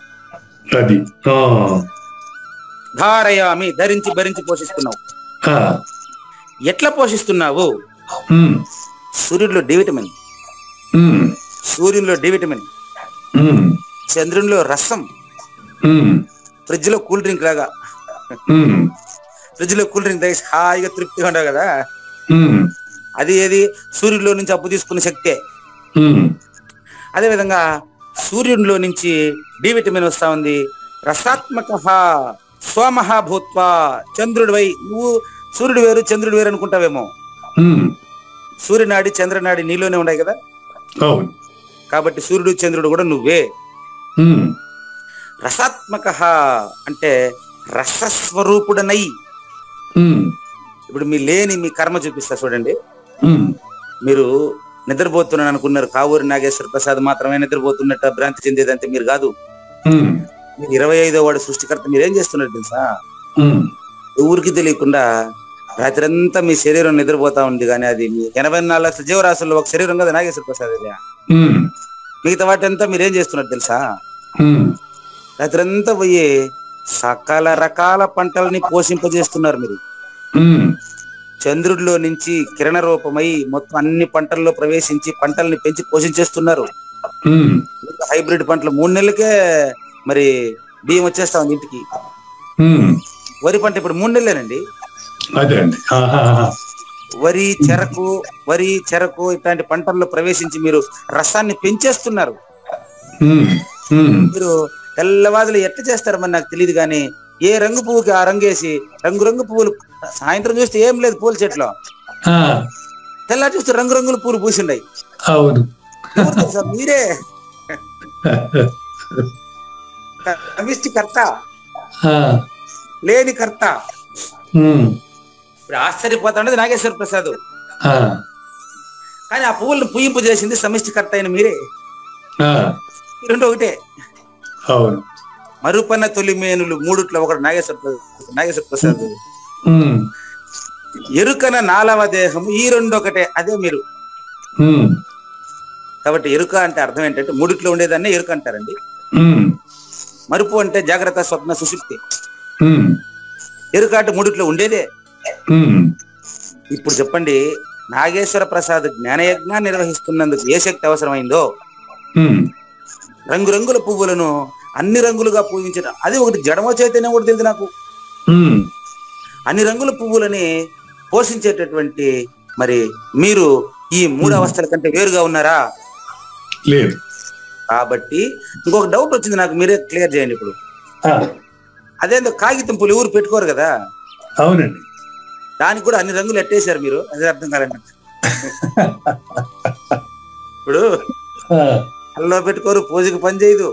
ధారయామి ధరించి భరించి పోషిస్తున్నావు. ఎట్లా పోషిస్తున్నావు? సూర్యుడిలో డి విటమిన్, సూర్యునిలో డి విటమిన్, చంద్రునిలో రసం, ఫ్రిడ్జ్ లో కూల్ డ్రింక్ లాగా. ఫ్రిడ్జ్ లో కూల్ డ్రింక్ తాగి హాయిగా తృప్తిగా ఉండవు కదా, అది ఏది? సూర్యుడిలో నుంచి అప్పు తీసుకున్న శక్తే. అదే విధంగా సూర్యుడిలో నుంచి డి విటమిన్ వస్తా ఉంది. రసాత్మక స్వమహాభూత్వ చంద్రుడి వై. నువ్వు సూర్యుడు వేరు చంద్రుడు వేరు అనుకుంటావేమో. సూర్యనాడి చంద్రనాడి నీలోనే ఉన్నాయి కదా, కాబట్టి సూర్యుడు చంద్రుడు కూడా నువ్వే. రసాత్మక అంటే రసస్వరూపుడనై. ఇప్పుడు మీ లేని మీ కర్మ చూపిస్తా చూడండి. మీరు నిద్రపోతున్నాను అనుకున్నారు, కావూరి నాగేశ్వర ప్రసాద్ మాత్రమే నిద్రపోతున్నట్టు భ్రాంతి చెందేదంటే మీరు కాదు. మీరు 25వ వాడు సృష్టికర్త. మీరేం చేస్తున్నారు తెలుసా? ఊరికి తెలియకుండా రాత్రి అంతా మీ శరీరం నిద్రపోతా ఉంది, కానీ అది మీ 84 లక్షల జీవరాశుల్లో ఒక శరీరం కదా నాగేశ్వర ప్రసాద్. అది మిగతా వాటి అంతా మీరేం చేస్తున్నారు తెలుసా? రాత్రి అంతా పోయి సకల రకాల పంటలని పోషింపజేస్తున్నారు మీరు. చంద్రుడిలో నుంచి కిరణ రూపమై మొత్తం అన్ని పంటల్లో ప్రవేశించి పంటల్ని పెంచి పోషించేస్తున్నారు. హైబ్రిడ్ పంటలు 3 నెలలకే మరి బియ్యం వచ్చేస్తా ఉంది ఇంటికి. వరి పంట ఇప్పుడు 3 నెలలేనండి. వరి చెరకు ఇట్లాంటి పంటల్లో ప్రవేశించి మీరు రసాన్ని పెంచేస్తున్నారు. మీరు తెల్లవాదులు ఎట్లా చేస్తారు మరి నాకు తెలియదు, కానీ ఏ రంగు పువ్వుకి ఆ రంగు వేసి రంగురంగు పువ్వులు. సాయంత్రం చూస్తే ఏం లేదు పూల చెట్లు, తెల్లారి చూస్తే రంగురంగుల పూలు పూసిండాయి. మీరే సమిష్టికర్త, లేని కర్త. ఇప్పుడు ఆశ్చర్యపోతాండేది నాగేశ్వర ప్రసాద్, కానీ ఆ పువ్వులను పూయింపు చేసింది సమిష్టికర్త అయిన మీరే. రెండు ఒకటే. మరుపన్న తొలి మేనులు మూడుట్లో ఒకటి నాగేశ్వర ప్రసాద్. ఎరుకన 4వ దేహము, ఈ 2 ఒకటే, అదే మీరు. కాబట్టి ఎరుక అంటే అర్థం ఏంటంటే మూడిట్లో ఉండేదాన్ని ఎరుక అంటారండి. మరుపు అంటే జాగ్రత్త, స్వప్న, సుషుప్తి. ఎరుక అంటే మూడిట్లో ఉండేదే. ఇప్పుడు చెప్పండి, నాగేశ్వర ప్రసాద్ జ్ఞానయజ్ఞాన్ని నిర్వహిస్తున్నందుకు ఏ శక్తి అవసరమైందో. రంగురంగుల పువ్వులను అన్ని రంగులుగా పూజించడం, అది ఒకటి జడమో చైతన్యం కూడా తెలియదు నాకు. అన్ని రంగుల పువ్వులని పోషించేటటువంటి మరి మీరు ఈ 3 అవస్థల కంటే వేరుగా ఉన్నారా? లేదు. కాబట్టి ఇంకొక డౌట్ వచ్చింది నాకు, మీరే క్లియర్ చేయండి ఇప్పుడు. అదేందో కాగితం పూలు ఎవరు పెట్టుకోరు కదా? అవునండి. దానికి కూడా అన్ని రంగులు ఎట్టేశారు మీరు, అదే అర్థం కాదండి. ఇప్పుడు అల్లో పెట్టుకోరు, పూజకి పని చేయదు.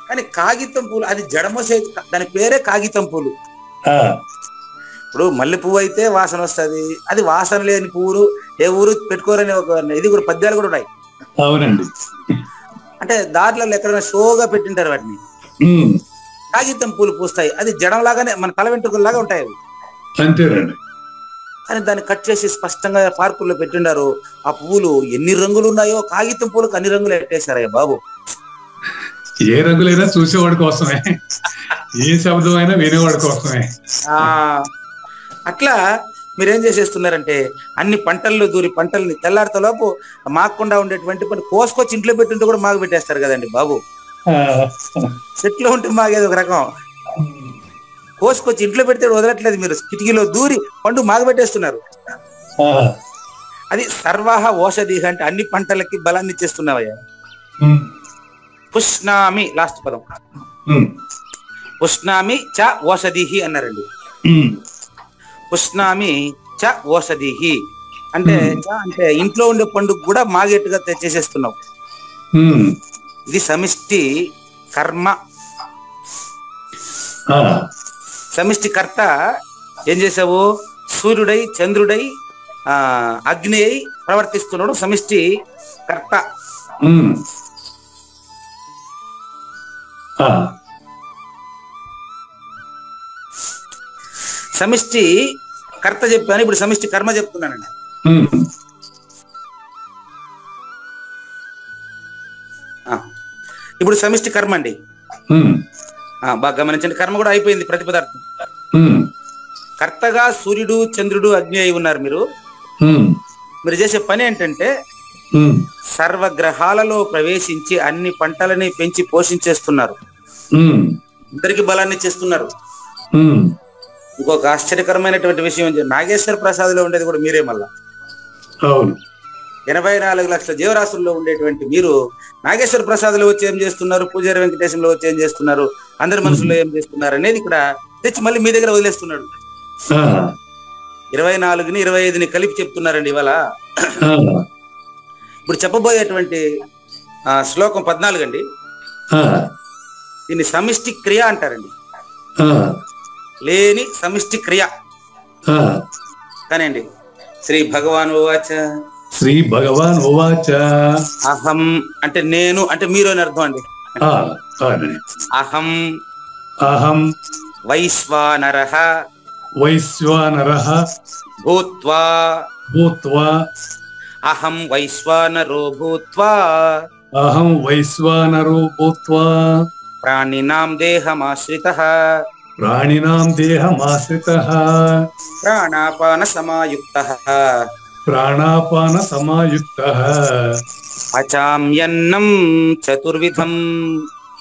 కానీ కాగితం పూలు అది జడమో, దాని పేరే కాగితం పూలు. ఇప్పుడు మల్లె పువ్వు అయితే వాసన వస్తుంది, అది వాసన లేని పువ్వులు ఏ ఊరు పెట్టుకోరని ఒక ఇది కూడా పద్యాలు కూడా ఉన్నాయి. అవునండి. అంటే దాంట్లో ఎక్కడైనా షోగా పెట్టింటారు వాటిని. కాగితం పూలు పూస్తాయి, అది జడం లాగానే మన తల వెంట్రుకల్లాగా ఉంటాయి అవి. అంతేనండి. కానీ దాన్ని కట్ చేసి స్పష్టంగా పార్కుల్లో పెట్టిండారు. ఆ పువ్వులు ఎన్ని రంగులు ఉన్నాయో, కాగితం పూలకు అన్ని రంగులు పెట్టేశారయ్య బాబు. ఏ రంగులైనా చూసేవాడి కోసమే, ఏ శబ్దం అయినా వినేవాడి కోసమే. అట్లా మీరేం చేసేస్తున్నారంటే అన్ని పంటల్లో దూరి పంటల్ని తెల్లారితలోపు మాకుండా ఉండేటువంటి పని కోసుకొచ్చి ఇంట్లో పెట్టింటే కూడా మాకు పెట్టేస్తారు కదండి బాబు. చెట్లో ఉంటే మాకేదో ఒక రకం, కోసుకొచ్చి ఇంట్లో పెడితే వదలట్లేదు, మీరు కిటికీలో దూరి పండు మాకు పెట్టేస్తున్నారు. అది సర్వాహ ఓషధి అంటే అన్ని పంటలకి బలాన్ని ఇచ్చేస్తున్నావయ్యా. పుష్ణామి లాస్ట్ పదం, పుష్ణామి చ ఓషధిహి అన్నారండి. పుష్ణామి చ ఓషధిహి అంటే అంటే ఇంట్లో ఉండే పండుగ కూడా మాగేట్టుగా చేసేస్తున్నావు. ఇది సమిష్టి కర్మ. సమిష్టి కర్త ఏం చేసావు? సూర్యుడై చంద్రుడై అగ్ని అయి ప్రవర్తిస్తున్నాడు సమిష్టి కర్త. సమిష్టి కర్త చెప్పాను, ఇప్పుడు సమిష్టి కర్మ చెప్తున్నానండి. ఇప్పుడు సమిష్టి కర్మ అండి, బాగా గమనించండి. కర్మ కూడా అయిపోయింది, ప్రతి పదార్థం. కర్తగా సూర్యుడు చంద్రుడు అగ్ని అయి ఉన్నారు. మీరు చేసే పని ఏంటంటే సర్వగ్రహాలలో ప్రవేశించి అన్ని పంటలని పెంచి పోషించేస్తున్నారు, ఇద్దరికి బలాన్ని ఇచ్చేస్తున్నారు. ఇంకొక ఆశ్చర్యకరమైనటువంటి విషయం, నాగేశ్వర ప్రసాద్ లో ఉండేది కూడా మీరే. మళ్ళా 84 లక్షల జీవరాశుల్లో ఉండేటువంటి మీరు నాగేశ్వర ప్రసాద్ లో వచ్చి ఏం చేస్తున్నారు, పూజారి వెంకటేశంలో వచ్చి ఏం చేస్తున్నారు, అందరి మనసులో ఏం చేస్తున్నారు అనేది ఇక్కడ తెచ్చి మళ్ళీ మీ దగ్గర వదిలేస్తున్నాడు. 24ని 25ని కలిపి చెప్తున్నారండి ఇవాళ. ఇప్పుడు చెప్పబోయేటువంటి శ్లోకం 14 అండి. దీన్ని సమిష్టి క్రియ అంటారండి, లేని సమిష్టి క్రియ. కానివ్వండి. శ్రీ భగవాన్ ఉవాచ, శ్రీ భగవాన్ ఉవాచ, అహం అంటే నేను, అంటే మీరు అని అర్థం అండి. అహం అహం వైశ్వానరః వైశ్వానరః భూత్వా భూత్వా అహం వైశ్వానరో భూత్వా అహం వైశ్వానరో భూత్వా ప్రాణినాం దేహమాశ్రితః ప్రాణినాం దేహమాశ్రితః ప్రాణాపాన సమాయుక్తః ప్రాణాపాన సమాయుక్తః పచామ్యన్నం చతుర్విధం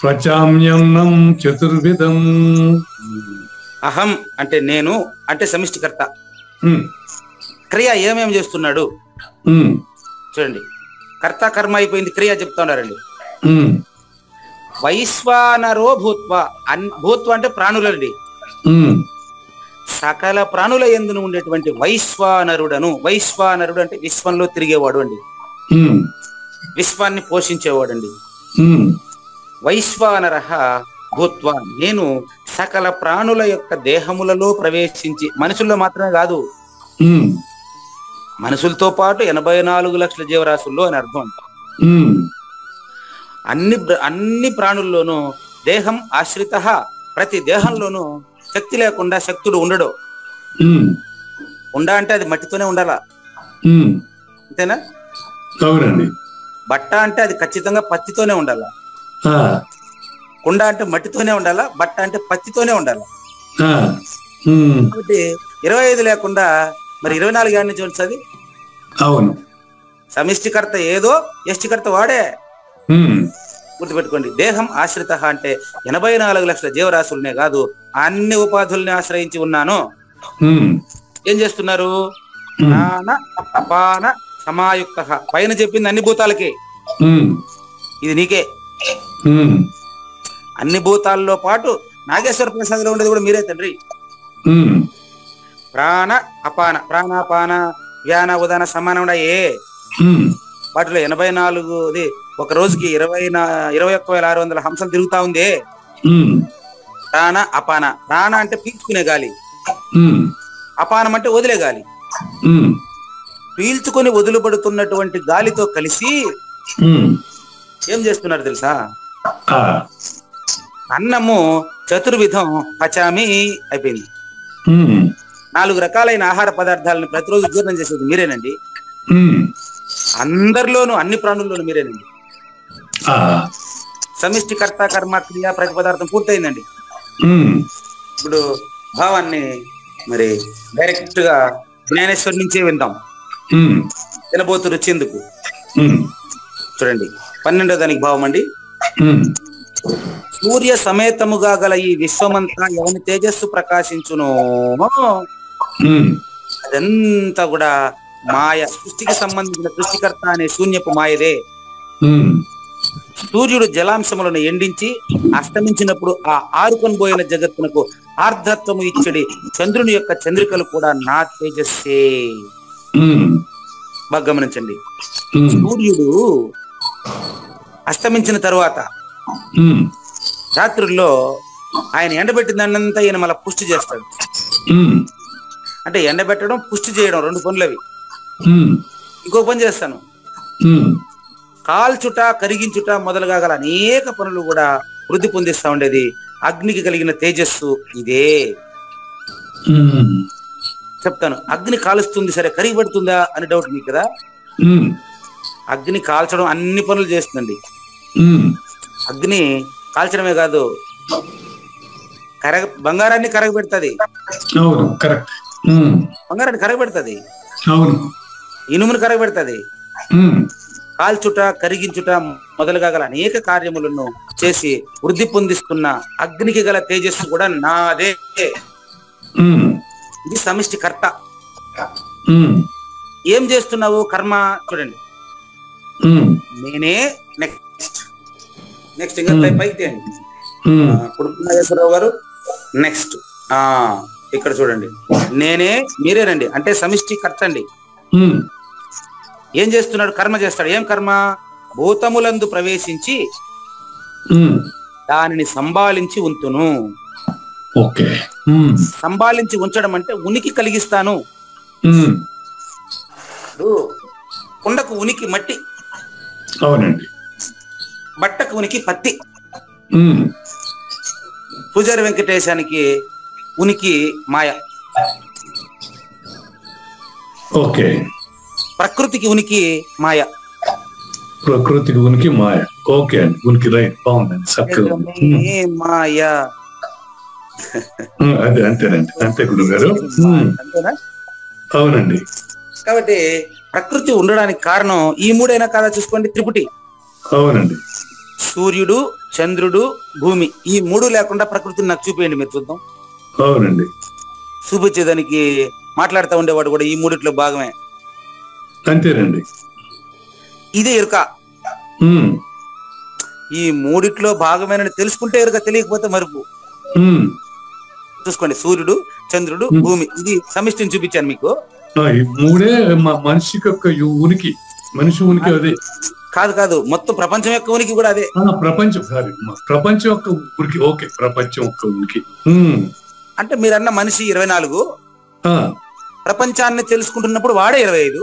ప్రచామ్యన్నం చతుర్విధం. అహం అంటే నేను, అంటే సమిష్టికర్త. క్రియ ఏమేమి చేస్తున్నాడు చూడండి. కర్త కర్మ అయిపోయింది, క్రియ చెప్తా ఉన్నారండి. వైశ్వానరో భూత్వ, భూత్వ అంటే ప్రాణులండి. సకల ప్రాణుల యందున ఉండేటువంటి వైశ్వానరుడను. వైశ్వానరుడు అంటే విశ్వంలో తిరిగేవాడు అండి, విశ్వాన్ని పోషించేవాడు అండి. వైశ్వానరః భూత్వా, నేను సకల ప్రాణుల యొక్క దేహములలో ప్రవేశించి, మనుషుల్లో మాత్రమే కాదు, మనుషులతో పాటు 84 లక్షల జీవరాశుల్లో అని అర్థం. అన్ని ప్రాణుల్లోనూ దేహం ఆశ్రిత, ప్రతి దేహంలోనూ శక్తి లేకుండా శక్తుడు ఉండడు. అంటే అది మట్టితోనే ఉండాలా, అంతేనా? అవునండి. బట్ట అంటే అది ఖచ్చితంగా పత్తితోనే ఉండాలా. కుండ అంటే మట్టితోనే ఉండాలా, బట్ట అంటే పత్తితోనే ఉండాలా. కాబట్టి 25 లేకుండా మరి 24 ఏడు నుంచి వచ్చేది. అవును. సమిష్టికర్త ఏదో, ఎష్టికర్త వాడే. గుర్తుపెట్టుకోండి. దేహం ఆశ్రిత అంటే 84 లక్షల జీవరాశులనే కాదు, అన్ని ఉపాధుల్ని ఆశ్రయించి ఉన్నాను. ఏం చేస్తున్నారు? ప్రాణ అపాన సమాయుక్త. పైన చెప్పింది అన్ని భూతాలకి, ఇది నీకే. అన్ని భూతాల్లో పాటు నాగేశ్వర ప్రసాద్ లో ఉండేది కూడా మీరే తండ్రి. ప్రాణ అపాన, ప్రాణాపాన వ్యాన ఉదాన సమానం ఉన్నాయే, వాటిలో 84 ఒక రోజుకి 21,600 హంసలు తిరుగుతా ఉంది. ప్రాణ అపాన. ప్రాణ అంటే పీల్చుకునే గాలి, అపానం అంటే వదిలే గాలి. పీల్చుకొని వదిలిపడుతున్నటువంటి గాలితో కలిసి ఏం చేస్తున్నారు తెలుసా? అన్నము చతుర్విధం పచామి అయిపోయింది. 4 రకాలైన ఆహార పదార్థాలను ప్రతిరోజు జీర్ణం చేసేది మీరేనండి. అందరిలోనూ, అన్ని ప్రాణుల్లోనూ మీరేనండి. సమిష్టి కర్త కర్మ క్రియ ప్రతి పదార్థం పూర్తయిందండి. ఇప్పుడు భావాన్ని మరి డైరెక్ట్ గా జ్ఞానేశ్వరి నుంచే విందాం. తినబోతు రుచి ఎందుకు చూడండి. 12వ దానికి భావం అండి. సూర్య సమేతముగా గల ఈ విశ్వమంతా ఎవని తేజస్సు ప్రకాశించునో అదంతా కూడా మాయ, సృష్టికి సంబంధించిన సృష్టికర్త అనే శూన్యపు మాయదే. సూర్యుడు జలాంశములను ఎండించి అస్తమించినప్పుడు ఆ ఆరుకొని పోయిన జగత్తునకు ఆర్ధత్వము ఇచ్చడి చంద్రుని యొక్క చంద్రికలు కూడా నా తేజస్సే. బాగా గమనించండి. సూర్యుడు అస్తమించిన తరువాత రాత్రుల్లో ఆయన ఎండబెట్టిన దాన్నంతా ఈయన మళ్ళీ పుష్టి చేస్తాడు. అంటే ఎండబెట్టడం, పుష్టి చేయడం 2 పనులు అవి. ఇంకో పని చేస్తాను, కాల్చుట, కరిగించుట మొదలుగా గల అనేక పనులు కూడా వృద్ధి పొందిస్తా ఉండేది అగ్నికి కలిగిన తేజస్సు ఇదే. చెప్తాను. అగ్ని కాలుస్తుంది, సరే కరిగిపెడుతుందా అని డౌట్ మీకు కదా. అగ్ని కాల్చడం అన్ని పనులు చేస్తుందండి. అగ్ని కాల్చడమే కాదు, బంగారాన్ని కరగబెడుతుంది. బంగారాన్ని కరగబెడుతుంది, ఇనుమును కరగబెడుతుంది. కాల్చుట, కరిగించుట మొదలుగా గల అనేక కార్యములను చేసి వృద్ధి పొందిస్తున్న అగ్నికి గల తేజస్సు కూడా నాదే. ఇది సమిష్టి కర్త. ఏం చేస్తున్నావు కర్మ చూడండి. నేనే నెక్స్ట్ ఇంకా పైకి నాగేశ్వరరావు గారు నెక్స్ట్ ఇక్కడ చూడండి. నేనే, మీరేనండి. అంటే సమిష్టి కర్త అండి. ఏం చేస్తున్నాడు? కర్మ చేస్తాడు. ఏం కర్మ? భూతములందు ప్రవేశించి దానిని సంభాళించి ఉంచును. సంభాళించి ఉంచడం అంటే ఉనికి కలిగిస్తాను. కుండకు ఉనికి మట్టి, అవునండి. బట్టకు ఉనికి పత్తి, పూజారి వెంకటేశానికి ఉనికి మాయ. ఓకే. ప్రకృతికి ఉనికి మాయ. ప్రకృతికి ఉనికి మాయ. ఓకే అండి. ఉనికి రైట్, బాగుందండి. మాయ అదే అంతేనండి. అంతే గురువు గారు. అంతేనా? అవునండి. కాబట్టి ప్రకృతి ఉండడానికి కారణం ఈ 3 కాదా చూసుకోండి. త్రిపుటి. అవునండి. సూర్యుడు, చంద్రుడు, భూమి, ఈ 3 లేకుండా ప్రకృతిని నాకు చూపేయండి, మీరు చూద్దాం. అవునండి. చూపించేదానికి మాట్లాడుతూ ఉండేవాడు కూడా ఈ 3 భాగమే. అంతేనండి. ఇదే ఎరుక. ఈ 3 భాగమేనని తెలుసుకుంటే ఎరుక, తెలియకపోతే మరుపు. చూసుకోండి. సూర్యుడు, చంద్రుడు, భూమి, ఇది సమిష్టిని చూపించాను మీకు. ఈ 3 మనిషికి యొక్క ఉనికి, మనిషి ఉనికి అదే కాదు, మొత్తం ప్రపంచం యొక్క ఉనికి కూడా అదే. ప్రపంచం యొక్క ఉనికి. ఓకే, ప్రపంచం యొక్క ఉనికి. అంటే మీరన్న మనిషి 24, ప్రపంచాన్ని తెలుసుకుంటున్నప్పుడు వాడే 25.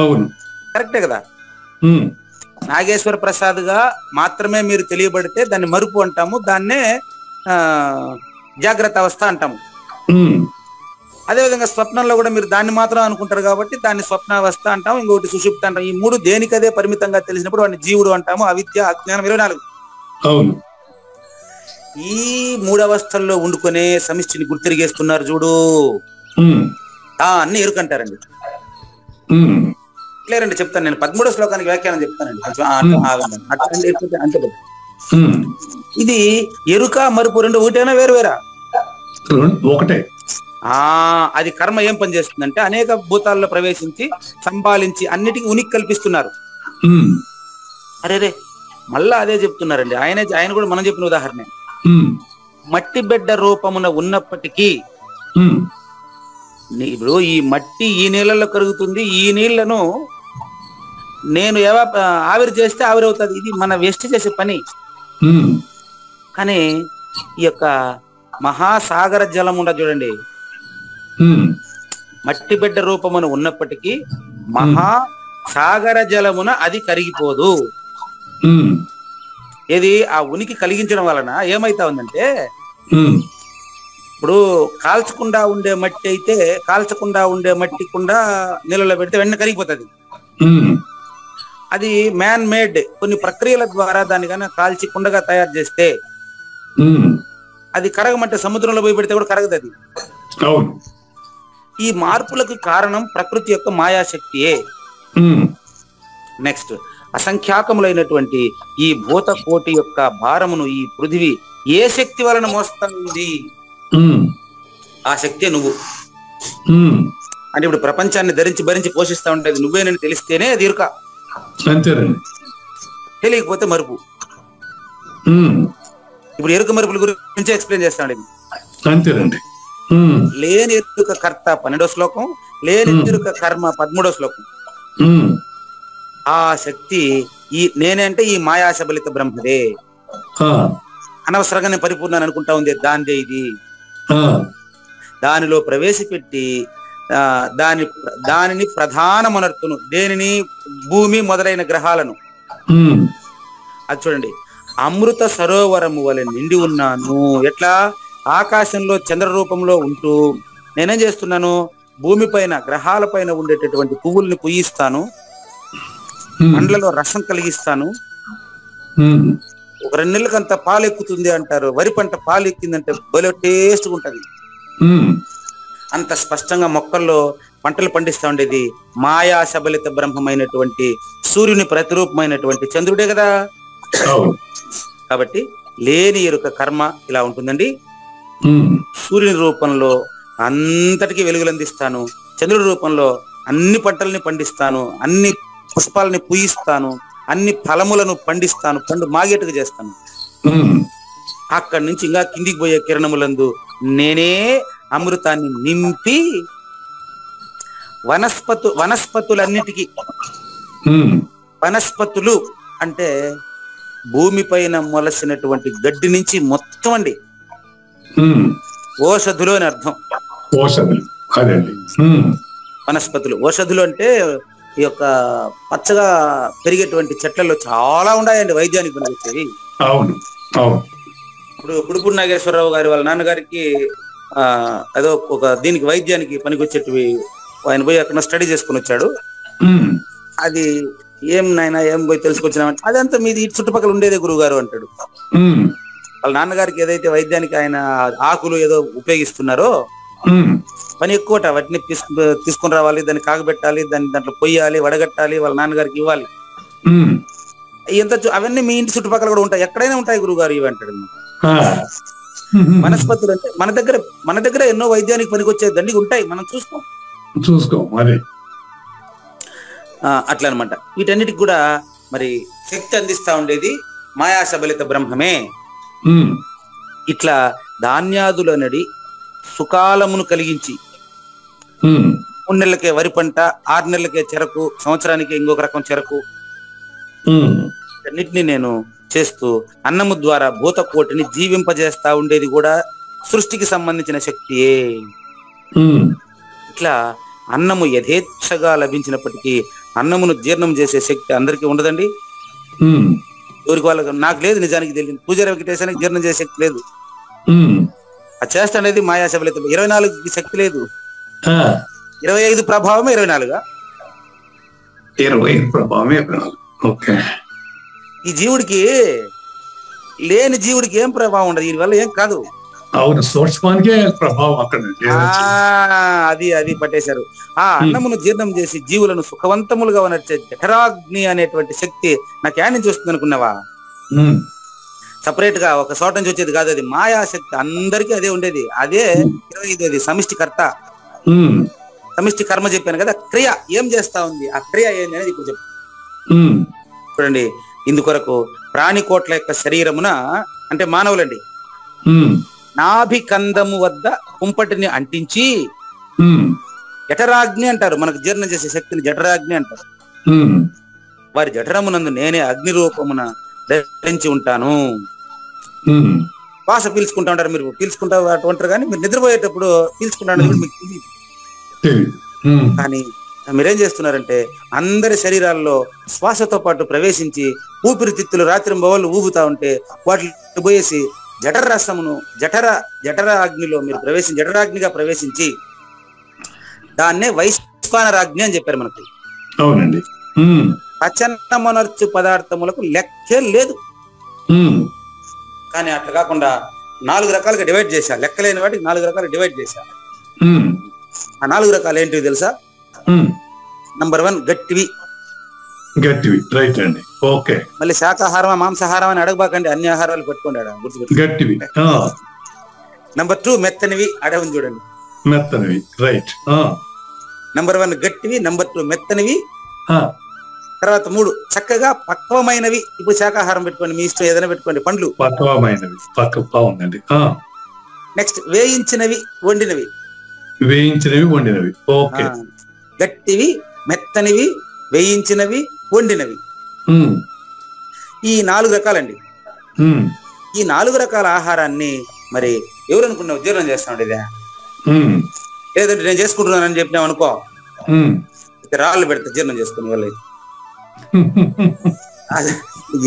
అవును, కరెక్టే కదా. నాగేశ్వర ప్రసాద్ గా మాత్రమే మీరు తెలియబడితే దాన్ని మరుపు అంటాము, దాన్నే జాగ్రత్త అవస్థ అంటాము. అదేవిధంగా స్వప్నంలో కూడా మీరు దాన్ని మాత్రం అనుకుంటారు కాబట్టి దాన్ని స్వప్నావస్థ అంటాము, ఇంకొకటి సుషుప్తి అంటాం. ఈ 3 దేనికదే పరిమితంగా తెలిసినప్పుడు వాడిని జీవుడు అంటాము. అవిద్య, అజ్ఞానం 24. అవును. ఈ 3 అవస్థల్లో ఉండుకునే సమిష్టిని గుర్తిరిగేస్తున్నారు చూడు, అన్ని ఎరుకంటారండి. లేరండి, చెప్తాను నేను. 13వ శ్లోకానికి వ్యాఖ్యానం చెప్తానండి. అంతే. ఇది ఎరుక, మరుపు 2 ఒకటేనా వేరు వేరా? ఒకటే. అది కర్మ ఏం పని చేస్తుందంటే అనేక భూతాల్లో ప్రవేశించి సంపాలించి అన్నిటికీ ఉనికి కల్పిస్తున్నారు. అరే మళ్ళా అదే చెప్తున్నారండి. ఆయన కూడా మనం చెప్పిన ఉదాహరణ. మట్టి బిడ్డ రూపమున ఉన్నప్పటికీ ఇప్పుడు ఈ మట్టి ఈ నీళ్ళలో కరుగుతుంది. ఈ నీళ్లను నేను ఆవిరి చేస్తే ఆవిరి అవుతుంది. ఇది మన వేస్ట్ చేసే పని. కానీ ఈ యొక్క మహాసాగర జలం ఉండదు చూడండి, మట్టి బిడ్డ రూపమున ఉన్నప్పటికీ మహాసాగర జలమున అది కరిగిపోదు. ఇది ఆ ఉనికి కలిగించడం వలన ఏమైతా ఉందంటే ఇప్పుడు కాల్చకుండా ఉండే మట్టి అయితే కాల్చకుండా ఉండే మట్టి కుండా నీళ్ళలో పెడితే వెంటనే కరిగిపోతుంది. అది మ్యాన్ మేడ్ కొన్ని ప్రక్రియల ద్వారా దాన్ని కన్నా కాల్చి కుండగా తయారు చేస్తే అది కరగమంటే సముద్రంలో పోయి పెడితే కూడా కరగదు అది. ఈ మార్పులకు కారణం ప్రకృతి యొక్క మాయాశక్తియే. నెక్స్ట్, అసంఖ్యాకములైనటువంటి ఈ భూత కోటి యొక్క భారమును ఈ పృథివీ ఏ శక్తి వలన మోస్తుంది? ఆ శక్తే నువ్వు. అంటే ఇప్పుడు ప్రపంచాన్ని ధరించి భరించి పోషిస్తా ఉండేది నువ్వేనని తెలిస్తేనే అది ఇరుక, తెలియకపోతే మరుపు. ఇప్పుడు ఎరుక మరుపుల గురించి ఎక్స్ప్లెయిన్ చేస్తాడు. అంతేనండి. లేని ఎరుక కర్త 12వ శ్లోకం, లేని ఎరుక కర్మ 13వ శ్లోకం. ఆ శక్తి ఈ నేనే అంటే ఈ మాయాశబలిత బ్రహ్మదే. అనవసరంగా నేను పరిపూర్ణ అనుకుంటా ఉంది, దానిదే ఇది. దానిలో ప్రవేశపెట్టి దానిని ప్రధానమనర్తును. దేనిని? భూమి మొదలైన గ్రహాలను. అది చూడండి, అమృత సరోవరము వలె నిండి ఉన్నాను. ఎట్లా? ఆకాశంలో చంద్ర రూపంలో ఉంటూ నేనేం చేస్తున్నాను? భూమి పైన గ్రహాల పైన ఉండేటటువంటి పువ్వుల్ని పుయ్యిస్తాను, పండ్లలో రసం కలిగిస్తాను. ఒక 2 నెలలకంత పాలు ఎక్కుతుంది అంటారు. వరి పంట పాలు ఎక్కిందంటే భలే టేస్ట్గా ఉంటది. అంత స్పష్టంగా మొక్కల్లో పంటలు పండిస్తా ఉండేది మాయా శబలిత బ్రహ్మమైనటువంటి సూర్యుని ప్రతిరూపమైనటువంటి చంద్రుడే కదా. కాబట్టి లేని ఎరుక కర్మ ఇలా ఉంటుందండి. సూర్యుని రూపంలో అంతటికీ వెలుగులు అందిస్తాను, చంద్రుడి రూపంలో అన్ని పంటల్ని పండిస్తాను, అన్ని పుష్పాలని పూయిస్తాను, అన్ని ఫలములను పండిస్తాను, పండు మాగేటుగా చేస్తాను. అక్కడి నుంచి ఇంకా కిందికి పోయే కిరణములందు నేనే అమృతాన్ని నింపి వనస్పతులన్నిటికీ, వనస్పతులు అంటే భూమి పైన మొలసినటువంటి గడ్డి నుంచి మొత్తం అండి, ఓషధులు అని అర్థం. వనస్పతులు, ఓషధులు అంటే ఈ యొక్క పచ్చగా పెరిగేటువంటి చెట్లలో చాలా ఉన్నాయండి వైద్యానికి పనికొచ్చేవి. ఇప్పుడు కుడుపూడి నాగేశ్వరరావు గారి వాళ్ళ నాన్నగారికి ఏదో ఒక దీనికి వైద్యానికి పనికొచ్చేటివి ఆయన పోయి అక్కడ స్టడీ చేసుకుని వచ్చాడు. అది ఏం నాయన ఏం పోయి తెలుసుకొచ్చినామంటే అదంతా మీది ఇటు చుట్టుపక్కల ఉండేదే గురువు గారు అంటాడు. వాళ్ళ నాన్నగారికి ఏదైతే వైద్యానికి ఆయన ఆకులు ఏదో ఉపయోగిస్తున్నారో పని ఎక్కువట, వాటిని తీసుకుని రావాలి, దాన్ని కాగబెట్టాలి, దాన్ని దాంట్లో పొయ్యాలి, వడగట్టాలి, వాళ్ళ నాన్నగారికి ఇవ్వాలి. ఎంత అవన్నీ మీ ఇంటి చుట్టుపక్కల కూడా ఉంటాయి, ఎక్కడైనా ఉంటాయి గురువు గారు ఇవి అంటాడు. వనస్పతులు అంటే మన దగ్గర ఎన్నో వైద్యానికి పనికొచ్చే దండిగా ఉంటాయి, మనం చూసుకోం అదే అట్లా అనమాట. వీటన్నిటికి కూడా మరి శక్తి అందిస్తా ఉండేది మాయాశబలిత బ్రహ్మమే. ఇట్లా ధాన్యాదులనడి సుకాలమును కలిగించి 3 నెలలకే వరి పంట, 6 నెలలకే చెరకు, సంవత్సరానికి ఇంకొక రకం చెరకు, అన్నిటినీ నేను చేస్తూ అన్నము ద్వారా భూతకోటిని జీవింపజేస్తా ఉండేది కూడా సృష్టికి సంబంధించిన శక్తియే. ఇట్లా అన్నము యథేచ్ఛగా లభించినప్పటికీ అన్నమును జీర్ణం చేసే శక్తి అందరికీ ఉండదండి. ఎవరికి వాళ్ళకి, నాకు లేదు, నిజానికి తెలియదు. పూజారి వెంకటేశానికి జీర్ణం చేసే శక్తి లేదు. అది చేస్తా అనేది మాయాశబలిత. 24కి శక్తి లేదు, 25 ప్రభావమే 24. ఈ జీవుడికి, లేని జీవుడికి ఏం ప్రభావం ఉండదు, దీని వల్ల ఏం కాదు. అవును, సూక్ష్మానికే ప్రభావం అక్కడ. అది పట్టేశారు. ఆ అన్నమును జీర్ణం చేసి జీవులను సుఖవంతములుగా నడిచే జఠరాగ్ని అనేటువంటి శక్తి నాకు యాడ్ నుంచి వస్తుంది అనుకున్నావా? సపరేట్ గా ఒక చోట నుంచి వచ్చేది కాదు, అది మాయాశక్తి. అందరికీ అదే ఉండేది. అదే 25 సమిష్టి కర్త, సమిష్టి కర్మ చెప్పాను కదా. క్రియ ఏం చేస్తా ఉంది, ఆ క్రియ ఏంది అనేది ఇప్పుడు చెప్పు. చూడండి, ఇందుకొరకు ప్రాణికోట్ల యొక్క శరీరమున అంటే మానవులండి నాభి కందము వద్ద కుంపటిని అంటించి జఠరాగ్ని అంటారు. మనకు జీర్ణం చేసే శక్తిని జఠరాగ్ని అంటారు. వారి జఠరమునందు నేనే అగ్ని రూపమున ధరించి ఉంటాను. శ్వాస పీల్చుకుంటా ఉంటారు, మీరు పీల్చుకుంటా ఉంటారు కానీ మీరు నిద్రపోయేటప్పుడు పీల్చుకుంటాను మీకు తెలియదు. కానీ మీరేం చేస్తున్నారంటే అందరి శరీరాల్లో శ్వాసతో పాటు ప్రవేశించి ఊపిరితిత్తులు రాత్రింబవళ్ళు ఊగుతా ఉంటే వాటిని పోయేసి జఠర రసమును జఠర అగ్నిలో మీరు జఠరాగ్నిగా ప్రవేశించి దాన్నే వైశ్వానరాగ్ని అని చెప్పారు మనకు. అవునండి. పచనమనర్చు పదార్థములకు లెక్కే లేదు. కానీ అట్లా కాకుండా 4 రకాలుగా డివైడ్ చేశా, లెక్కలేని వాటికి 4 రకాలుగా డివైడ్ చేశా. ఆ 4 రకాలు ఏంటివి తెలుసా? నంబర్ 1 గట్టివి. రైట్ అండి. ఓకే. మళ్ళీ శాకాహారమా మాంసాహారం అని అడగబాకండి, అన్ని ఆహారాలు పెట్టుకోండి గుర్తుపెట్టు. గట్టివి. నంబర్ 2 మెత్తనివి, అడగని చూడండి. మెత్తనివి. రైట్. నంబర్ 1 గట్టివి, నంబర్ 2 మెత్తనివి, తర్వాత 3 చక్కగా పక్వమైనవి. ఇప్పుడు శాకాహారం పెట్టుకోండి, మీ ఇష్టం ఏదైనా పెట్టుకోండి, పండ్లు పక్వమైనవి. బాగుందండి. నెక్స్ట్ వేయించినవి, వండినవి. ఓకే. గట్టివి, మెత్తనివి, వేయించినవి, వండినవి. ఈ 4 రకాలండి. ఈ 4 రకాల ఆహారాన్ని మరి ఎవరు అనుకున్నావు జీర్ణం చేస్తామండి? ఇదే లేదంటే నేను చేసుకుంటున్నానని చెప్పినాం అనుకో, రాళ్ళు పెడతా జీర్ణం చేసుకునే వాళ్ళు.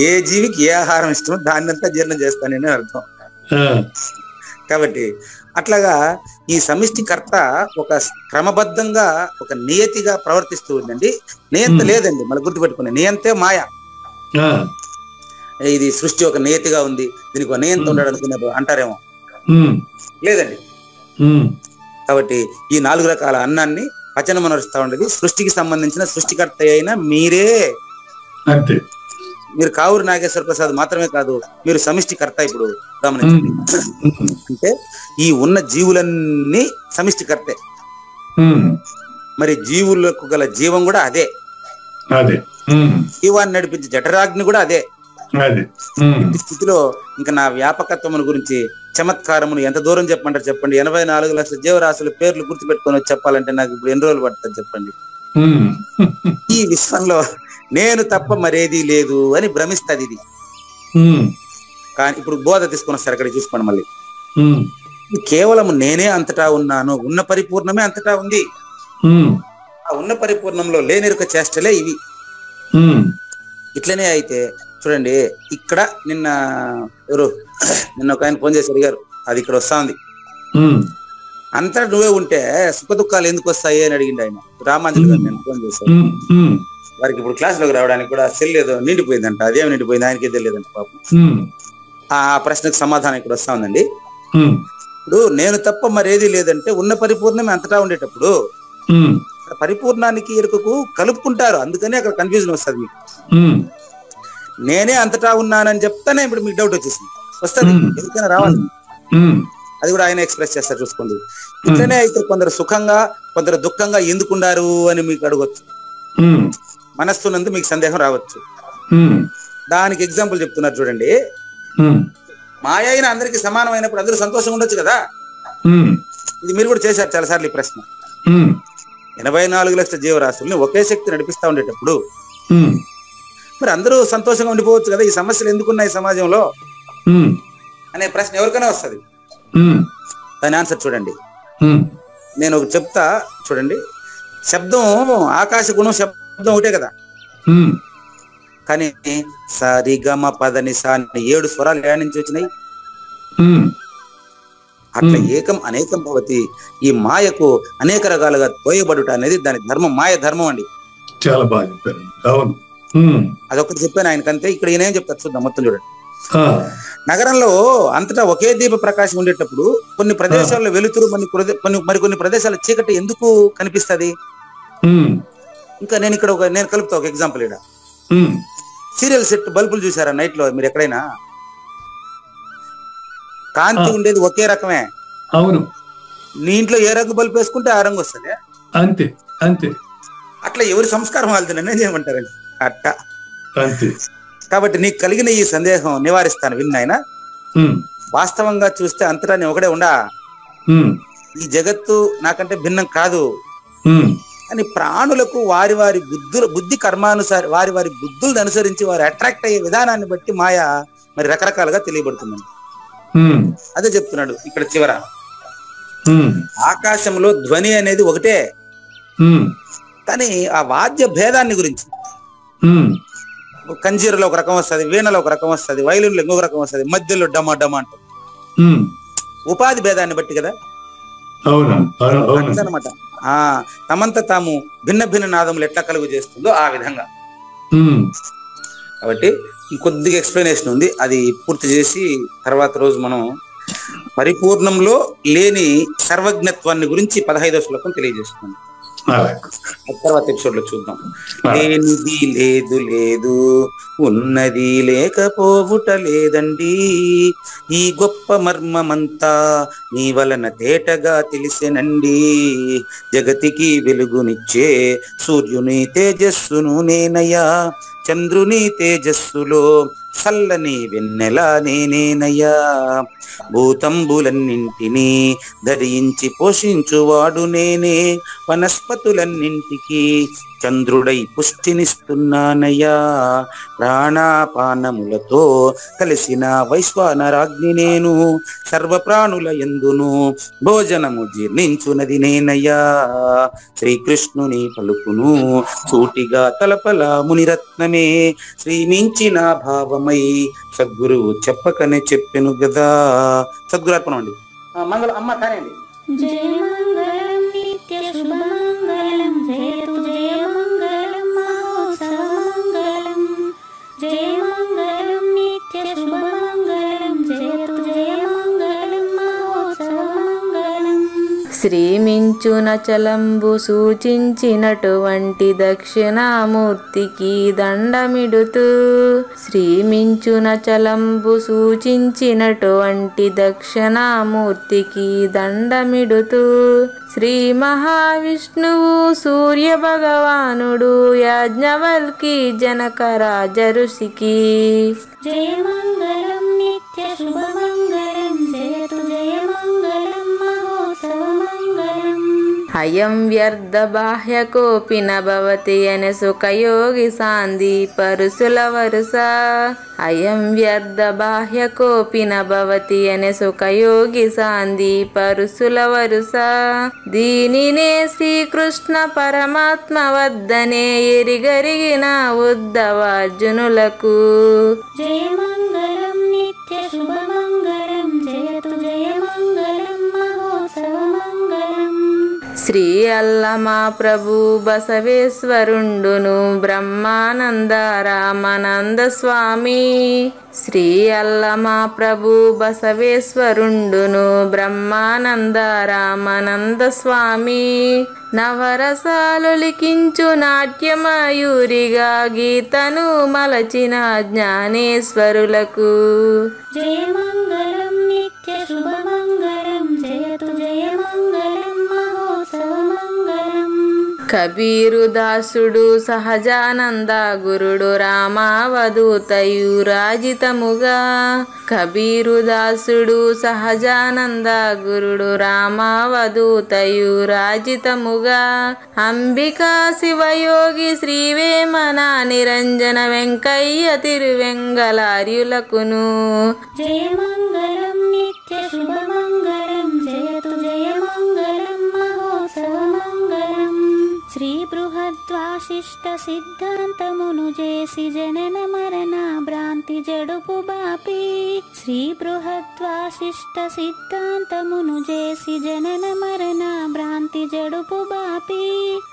ఏ జీవికి ఏ ఆహారం ఇష్టమో దాన్నంతా జీర్ణం చేస్తానని అర్థం. కాబట్టి అట్లాగా ఈ సమిష్టికర్త ఒక క్రమబద్ధంగా ఒక నియతిగా ప్రవర్తిస్తూ ఉందండి. నియంత లేదండి, మళ్ళీ గుర్తుపెట్టుకునే, నియంతే మాయ. ఇది సృష్టి ఒక నియతిగా ఉంది, దీనికి ఒక నియంత ఉండడం అనుకున్నప్పుడు అంటారేమో, లేదండి. కాబట్టి ఈ 4 రకాల అన్నాన్ని పచనం నడుస్తూ ఉండేది సృష్టికి సంబంధించిన సృష్టికర్త అయిన మీరే. అంతే. మీరు కావూరు నాగేశ్వర ప్రసాద్ మాత్రమే కాదు, మీరు సమిష్టికర్త. ఇప్పుడు గమనించండి, అంటే ఈ ఉన్న జీవులన్నీ సమిష్టికర్తే. మరి జీవులకు గల జీవం కూడా అదే. జీవాన్ని నడిపించే జఠరాగ్ని కూడా అదే. ఈ స్థితిలో ఇంకా నా వ్యాపకత్వం గురించి చమత్కారమును ఎంత దూరం చెప్పమంటారు చెప్పండి? 84 లక్షల జీవరాశుల పేర్లు గుర్తుపెట్టుకొని వచ్చి చెప్పాలంటే నాకు ఇప్పుడు ఎన్ని రోజులు పడుతుంది చెప్పండి? ఈ విశ్వంలో నేను తప్ప మరేది లేదు అని భ్రమిస్తుంది ఇది. కానీ ఇప్పుడు బోధ తీసుకొని వస్తారు, అక్కడ చూసుకోండి మళ్ళీ. కేవలం నేనే అంతటా ఉన్నాను, ఉన్న పరిపూర్ణమే అంతటా ఉంది. ఆ ఉన్న పరిపూర్ణంలో లేనిరుక చేష్టలే ఇవి. ఇట్లనే అయితే చూడండి, ఇక్కడ నిన్న ఒక ఆయన ఫోన్ చేసి అడిగారు, అది ఇక్కడ వస్తా ఉంది. అంతటా నువ్వే ఉంటే సుఖ దుఃఖాలు ఎందుకు వస్తాయి అని అడిగిండు ఆయన, రామాంజలి గారు. నేను ఫోన్ చేశాను వారికి. ఇప్పుడు క్లాసులోకి రావడానికి కూడా సెల్ ఏదో నిండిపోయిందంట, అదేమి నిండిపోయింది ఆయనకే తెలియదంట పాపం. ఆ ప్రశ్నకు సమాధానం ఇక్కడ వస్తా ఉందండి. ఇప్పుడు నేను తప్ప మరేది లేదంటే ఉన్న పరిపూర్ణమే అంతటా ఉండేటప్పుడు పరిపూర్ణానికి ఎరుకకు కలుపుకుంటారు, అందుకని అక్కడ కన్ఫ్యూజన్ వస్తుంది మీకు. నేనే అంతటా ఉన్నానని చెప్తానే ఇప్పుడు మీకు డౌట్ వచ్చేసింది, వస్తుంది, ఎందుకైనా రావాలి. అది కూడా ఆయన ఎక్స్ప్రెస్ చేస్తారు, చూసుకోండి. ఇట్లనే అయితే కొందరు సుఖంగా కొందరు దుఃఖంగా ఎందుకున్నారు అని మీకు అడగొచ్చు, మనస్సునందు మీకు సందేహం రావచ్చు. దానికి ఎగ్జాంపుల్ చెప్తున్నారు చూడండి. మాయ అయిన అందరికి సమానమైనప్పుడు అందరూ సంతోషంగా ఉండొచ్చు కదా. ఇది మీరు కూడా చేశారు చాలా సార్లు ఈ ప్రశ్న. 84 లక్షల జీవరాశుల్ని ఒకే శక్తి నడిపిస్తా ఉండేటప్పుడు మరి అందరూ సంతోషంగా ఉండిపోవచ్చు కదా, ఈ సమస్యలు ఎందుకున్నాయి సమాజంలో అనే ప్రశ్న ఎవరికైనా వస్తుంది. దాని ఆన్సర్ చూడండి, నేను ఒక చెప్తా చూడండి. శబ్దం, ఆకాశ గుణం శబ్దం ఒకటే కదా, కానీ సరి గమ పదని సా 7 స్వరాలు ఏడ నుంచి వచ్చినాయి. అట్లా ఏకం అనేకం భవతి. ఈ మాయకు అనేక రకాలుగా తోయబడుట అనేది దాని ధర్మం, మాయ ధర్మం అండి. చాలా బాగా చెప్పారు. అవును, అదొకటి చెప్పాను ఆయనకంతే. ఇక్కడ ఈయన చెప్తారు, చూద్దాం మొత్తం చూడండి. నగరంలో అంతటా ఒకే దీప ప్రకాశం ఉండేటప్పుడు కొన్ని ప్రదేశాల్లో వెలుతురు, మరికొన్ని ప్రదేశాల చీకటి ఎందుకు కనిపిస్తుంది? ఇంకా నేను ఇక్కడ నేను కలుపుతా ఒక ఎగ్జాంపుల్. ఇక్కడ సీరియల్ సెట్ బల్బులు చూసారా నైట్ లో మీరు ఎక్కడైనా? కాంతి ఉండేది ఒకే రకమే. అవును. నీ ఇంట్లో ఏ రంగు బల్బు వేసుకుంటే ఆ రంగు వస్తుంది, అంతే అంతే. అట్లా ఎవరి సంస్కారం వెళ్తున్నాను ఏం చేయమంటారండి అట్ట. అంతే. కాబట్టి నీకు కలిగిన ఈ సందేహం నివారిస్తాను విన్నాయన. వాస్తవంగా చూస్తే అంతటా నీ ఒకడే ఉండా, ఈ జగత్తు నాకంటే భిన్నం కాదు అని ప్రాణులకు వారి వారి బుద్ధి కర్మానుసారి వారి వారి బుద్ధులను అనుసరించి వారు అట్రాక్ట్ అయ్యే విధానాన్ని బట్టి మాయ మరి రకరకాలుగా తెలియబడుతుంది. అదే చెప్తున్నాడు ఇక్కడ చివర. ఆకాశంలో ధ్వని అనేది ఒకటే, కానీ ఆ వాద్య భేదాన్ని గురించి కంజీరలో ఒక రకం వస్తుంది, వీణలో ఒక రకం వస్తుంది, వైలిన్లో ఇంకొక రకం వస్తుంది, మధ్యలో డమా డమా అంటారు. ఉపాధి భేదాన్ని బట్టి కదా. అనమాట తమంత తాము భిన్న భిన్న నాదములు ఎట్లా కలుగు చేస్తుందో ఆ విధంగా. కాబట్టి కొద్దిగా ఎక్స్ప్లెనేషన్ ఉంది, అది పూర్తి చేసి తర్వాత రోజు మనం పరిపూర్ణంలో లేని సర్వజ్ఞత్వాన్ని గురించి 15వ శ్లోకం తెలియజేస్తున్నాం. తర్వాత ఎపిసోడ్ లో చూద్దాం. లేనిది లేదు లేదు, ఉన్నది లేకపోవుట లేదండి, ఈ గొప్ప మర్మమంతా నీ వలన తేటగా తెలిసెనండి. జగతికి వెలుగునిచ్చే సూర్యుని తేజస్సును నేనయ్యా, చంద్రుని తేజస్సులో చల్లని వెన్నెలా నేనేనయ్యా. భూతంబులన్నింటినీ ధరించి పోషించువాడు నేనే, వనస్పతులన్నింటికి చంద్రుడై పుష్టినిస్తున్నానయ్యా. ప్రాణాపానములతో కలిసిన వైశ్వానరాగ్ని నేను, సర్వప్రాణుల యందును భోజనము జీర్ణించునది నేనయ్యా. శ్రీకృష్ణుని పలుకును సూటిగా తలపల మునిరత్నమే, శ్రీమించిన భావమై సద్గురువు చెప్పకనే చెప్పెను గదా. సద్గురు అర్పణం అండి. మంగళం అమ్మ కానివ్వండి. జయ మంగళం నిత్య శుభమంగళం, జయతు జయ మంగళం మహోత్సవ మంగళం. జయ మంగళం నిత్య శుభమంగళం, జయతు జయ మంగళం మహోత్సవ మంగళం. శ్రీమించున చలంబు సూచించినటువంటి దక్షిణామూర్తికి దండమిడుతూ, శ్రీమించున చలంబు సూచించినటువంటి దక్షిణామూర్తికి దండమిడుతూ, శ్రీ మహావిష్ణువు సూర్య భగవానుడు యాజ్ఞవల్కి జనక రాజ ఋషికి. జయ మంగళం నిత్య శుభమంగళం, జయతు జయ మంగళం మహోత్సవ మంగళం. అయం వ్యర్థ బాహ్య కోపిన భవతి అనే సుఖయోగి సాంది పరుసుల వరుస. అయం వ్యర్థ బాహ్య కోపిన భవతి అనే సుఖయోగి సాంది పరుసుల వరుస. దీనినే శ్రీకృష్ణ పరమాత్మ వద్దనే ఎరిగరిగిన ఉద్ధవార్జునులకు. జయ మంగళం నిత్య శుభమంగళం, జయతు జయ మంగళం మహోత్సవ మంగళం. శ్రీ అల్లమా ప్రభు బసవేశ్వరుండును బ్రహ్మానంద రామానంద స్వామి. శ్రీ అల్లమా ప్రభు బసవేశ్వరుండును బ్రహ్మానంద రామానంద స్వామి. నవరసాలు లిఖించు నాట్యమయూరిగా గీతను మలచిన జ్ఞానేశ్వరులకు. జయ మంగళం నిత్య శుభమంగళం, జయతు జయ మంగళం మహోత్సవ మంగళం. కబీరు దాసుడు సహజానంద గురుడు రామావధూతయురాజితముగా. కబీరు దాసుడు సహజానంద గురుడు రామావధూతయురాజితముగా. అంబికా శివయోగి శ్రీవేమన నిరంజన వెంకయ్య తిరువెంగళార్యులకును. జయ మంగళం నిత్య శుభమంగళం, జయతు జయ మంగళం మహోత్సవ మంగళం. శ్రీ బృహద్వాశిష్ట సిద్ధాంతమును చేసి జనన మరణ భ్రాంతి జడుపు బాపి. శ్రీ బృహద్వాశిష్ట సిద్ధాంతమును చేసి జనన మరణ భ్రాంతి జడుపు బాపి.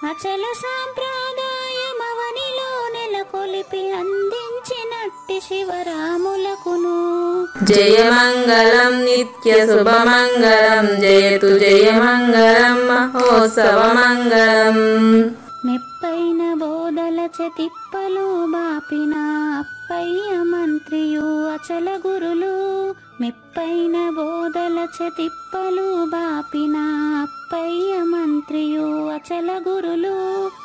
అచల సాంప్రదాయమవనిలో నెలకొలిపి అందించినట్టి శివరాములకును. జయ మంగళం నిత్య శుభమంగళం, జయతు జయ మంగళం మహోత్సవ మంగళం. మెప్పైన బోధల తిప్పలు బాపిన అప్పయ్య మంత్రియు అచల గురులు. మెప్పైన బోధల తిప్పలు బాపిన అప్పయ్య మంత్రియు అచల గురులు.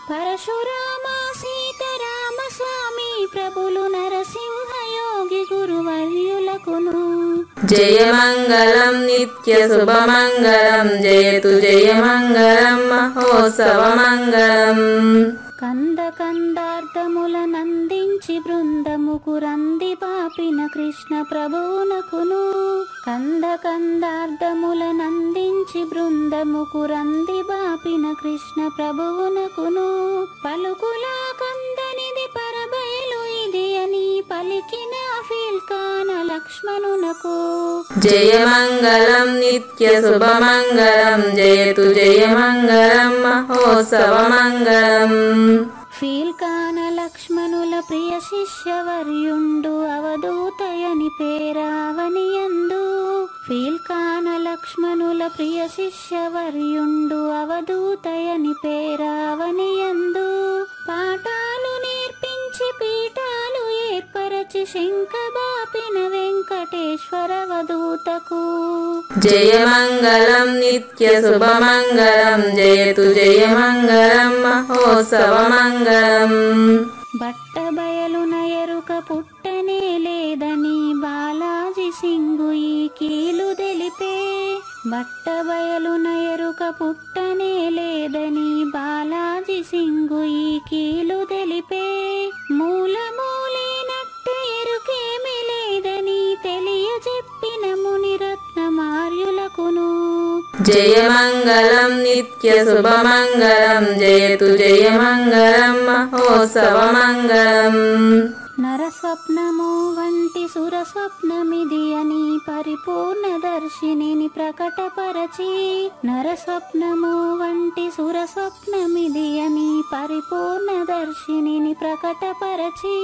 పరశురామ సీతారామ స్వామి ప్రభులు నరసింహ యోగి గురువర్యులకును. జయ మంగళం నిత్య శుభమంగళం, జయతు జయ మంగళం మహోత్సవ మంగళం. కంద కందార్థముల నందించి బృందముకు రంది పాపిన కృష్ణ ప్రభువునకును. కంద కందార్థముల నందించి బృందముకు రంది బాపిన కృష్ణ ప్రభువునకును. పలుకులా కందనిది పరబయలు ఇది అని పలికిన ఫీల్ ఫీల్కాన లక్ష్మణునకు జయమంగళం నిత్య శుభమంగళం జయతు జయమంగళం మహోత్సవమంగళం. ఫీల్కాన లక్ష్మణుల ప్రియ శిష్యవర్యుండు అవధూతయని పేరావనియందు. ఫీల్కాన లక్ష్మణుల ప్రియ శిష్యవర్యుండు అవధూతయని పేరావనియందు. పాఠాలు నేర్పించి పీఠాలు ఏర్పరచి శంఖబాపిన వెంకటేశ్వర అవధూతకు జయమంగళం నిత్య శుభమంగళం జయతు జయమంగళం మహోత్సవమంగళం. బట్ట బయలున ఎరుక పుట్టనే లేదని బాలాజీ సింగు ఈ కీలు తెలిపే. బట్ట బయలున ఎరుక పుట్టనే లేదని బాలాజీ సింగు ఈ కీలు తెలిపే. మూలమూలేనట్టు ఎరుకేమి లేదని తెలియజెప్పిన మునిరత్నమార్యులకును జయమంగళం నిత్య శుభమంగళం జయతు జయమంగళం మహోత్సవమంగళం. నరస్వప్నము వంటి సురస్వప్నమిది అని పరిపూర్ణ దర్శినిని ప్రకటపరచి. నరస్వప్నము వంటి సురస్వప్నమిది అని పరిపూర్ణ దర్శినిని ప్రకటపరచి.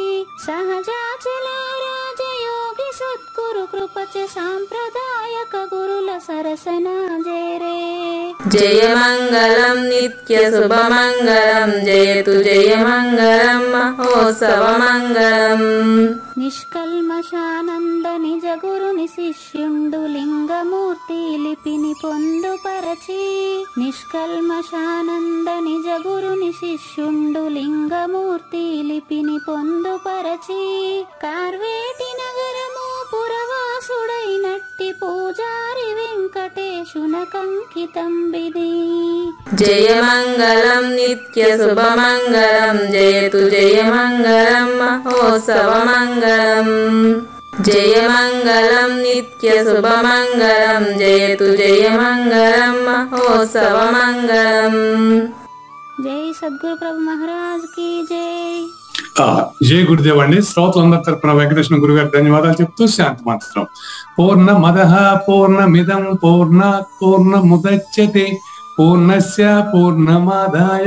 సహజాచల రాజయోగి సద్గురు కృపచే సాంప్రదాయక గురుల సరసన జేరే. జయమంగళం నిత్య శుభమంగళం జయతు జయమంగళం మహోత్సవమంగళం. నిష్కల్మషానంద నిజ గురుని శిష్యుండు లింగమూర్తి లిపిని పొందుపరచి. నిష్కల్మషానంద నిజ గురుని శిష్యుండు లింగమూర్తి లిపిని పొందుపరచి. కార్వేటి నగరము పురవాసుడైనట్టి పూజారి వెంకటేశునకంకితం బిది. జయమంగళం నిత్య శుభమంగళం జయతు జయమంగళం మహోత్సవమంగళం. జయమంగళం నిత్య శుభమంగళం జయతు జయమంగళం మహోత్సవమంగళం. జై సద్గురు ప్రభు మహారాజ్ కి జై. జై గురుదేవ్ అండి. శ్రోతలందరి తరపున వెంకటేశ్వర గురు గారికి ధన్యవాదాలు చెప్తూ శాంతి మంత్రం. పూర్ణమదః పూర్ణమిదం పూర్ణాత్ పూర్ణముదచ్యతే పూర్ణస్య పూర్ణమాదాయ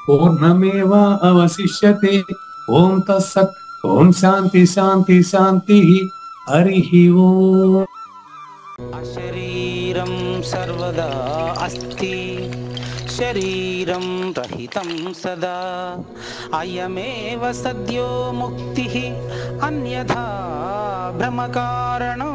పూర్ణమేవా అవశిష్యతే. ఓం తత్సత్. ఓం శాంతి శాంతి శాంతి. హరి ఓం. అశరీరం సర్వదా అస్తి శరీరం రహితం సదా. అయమేవ సద్యో ముక్తిః అన్యథా భ్రమకారణో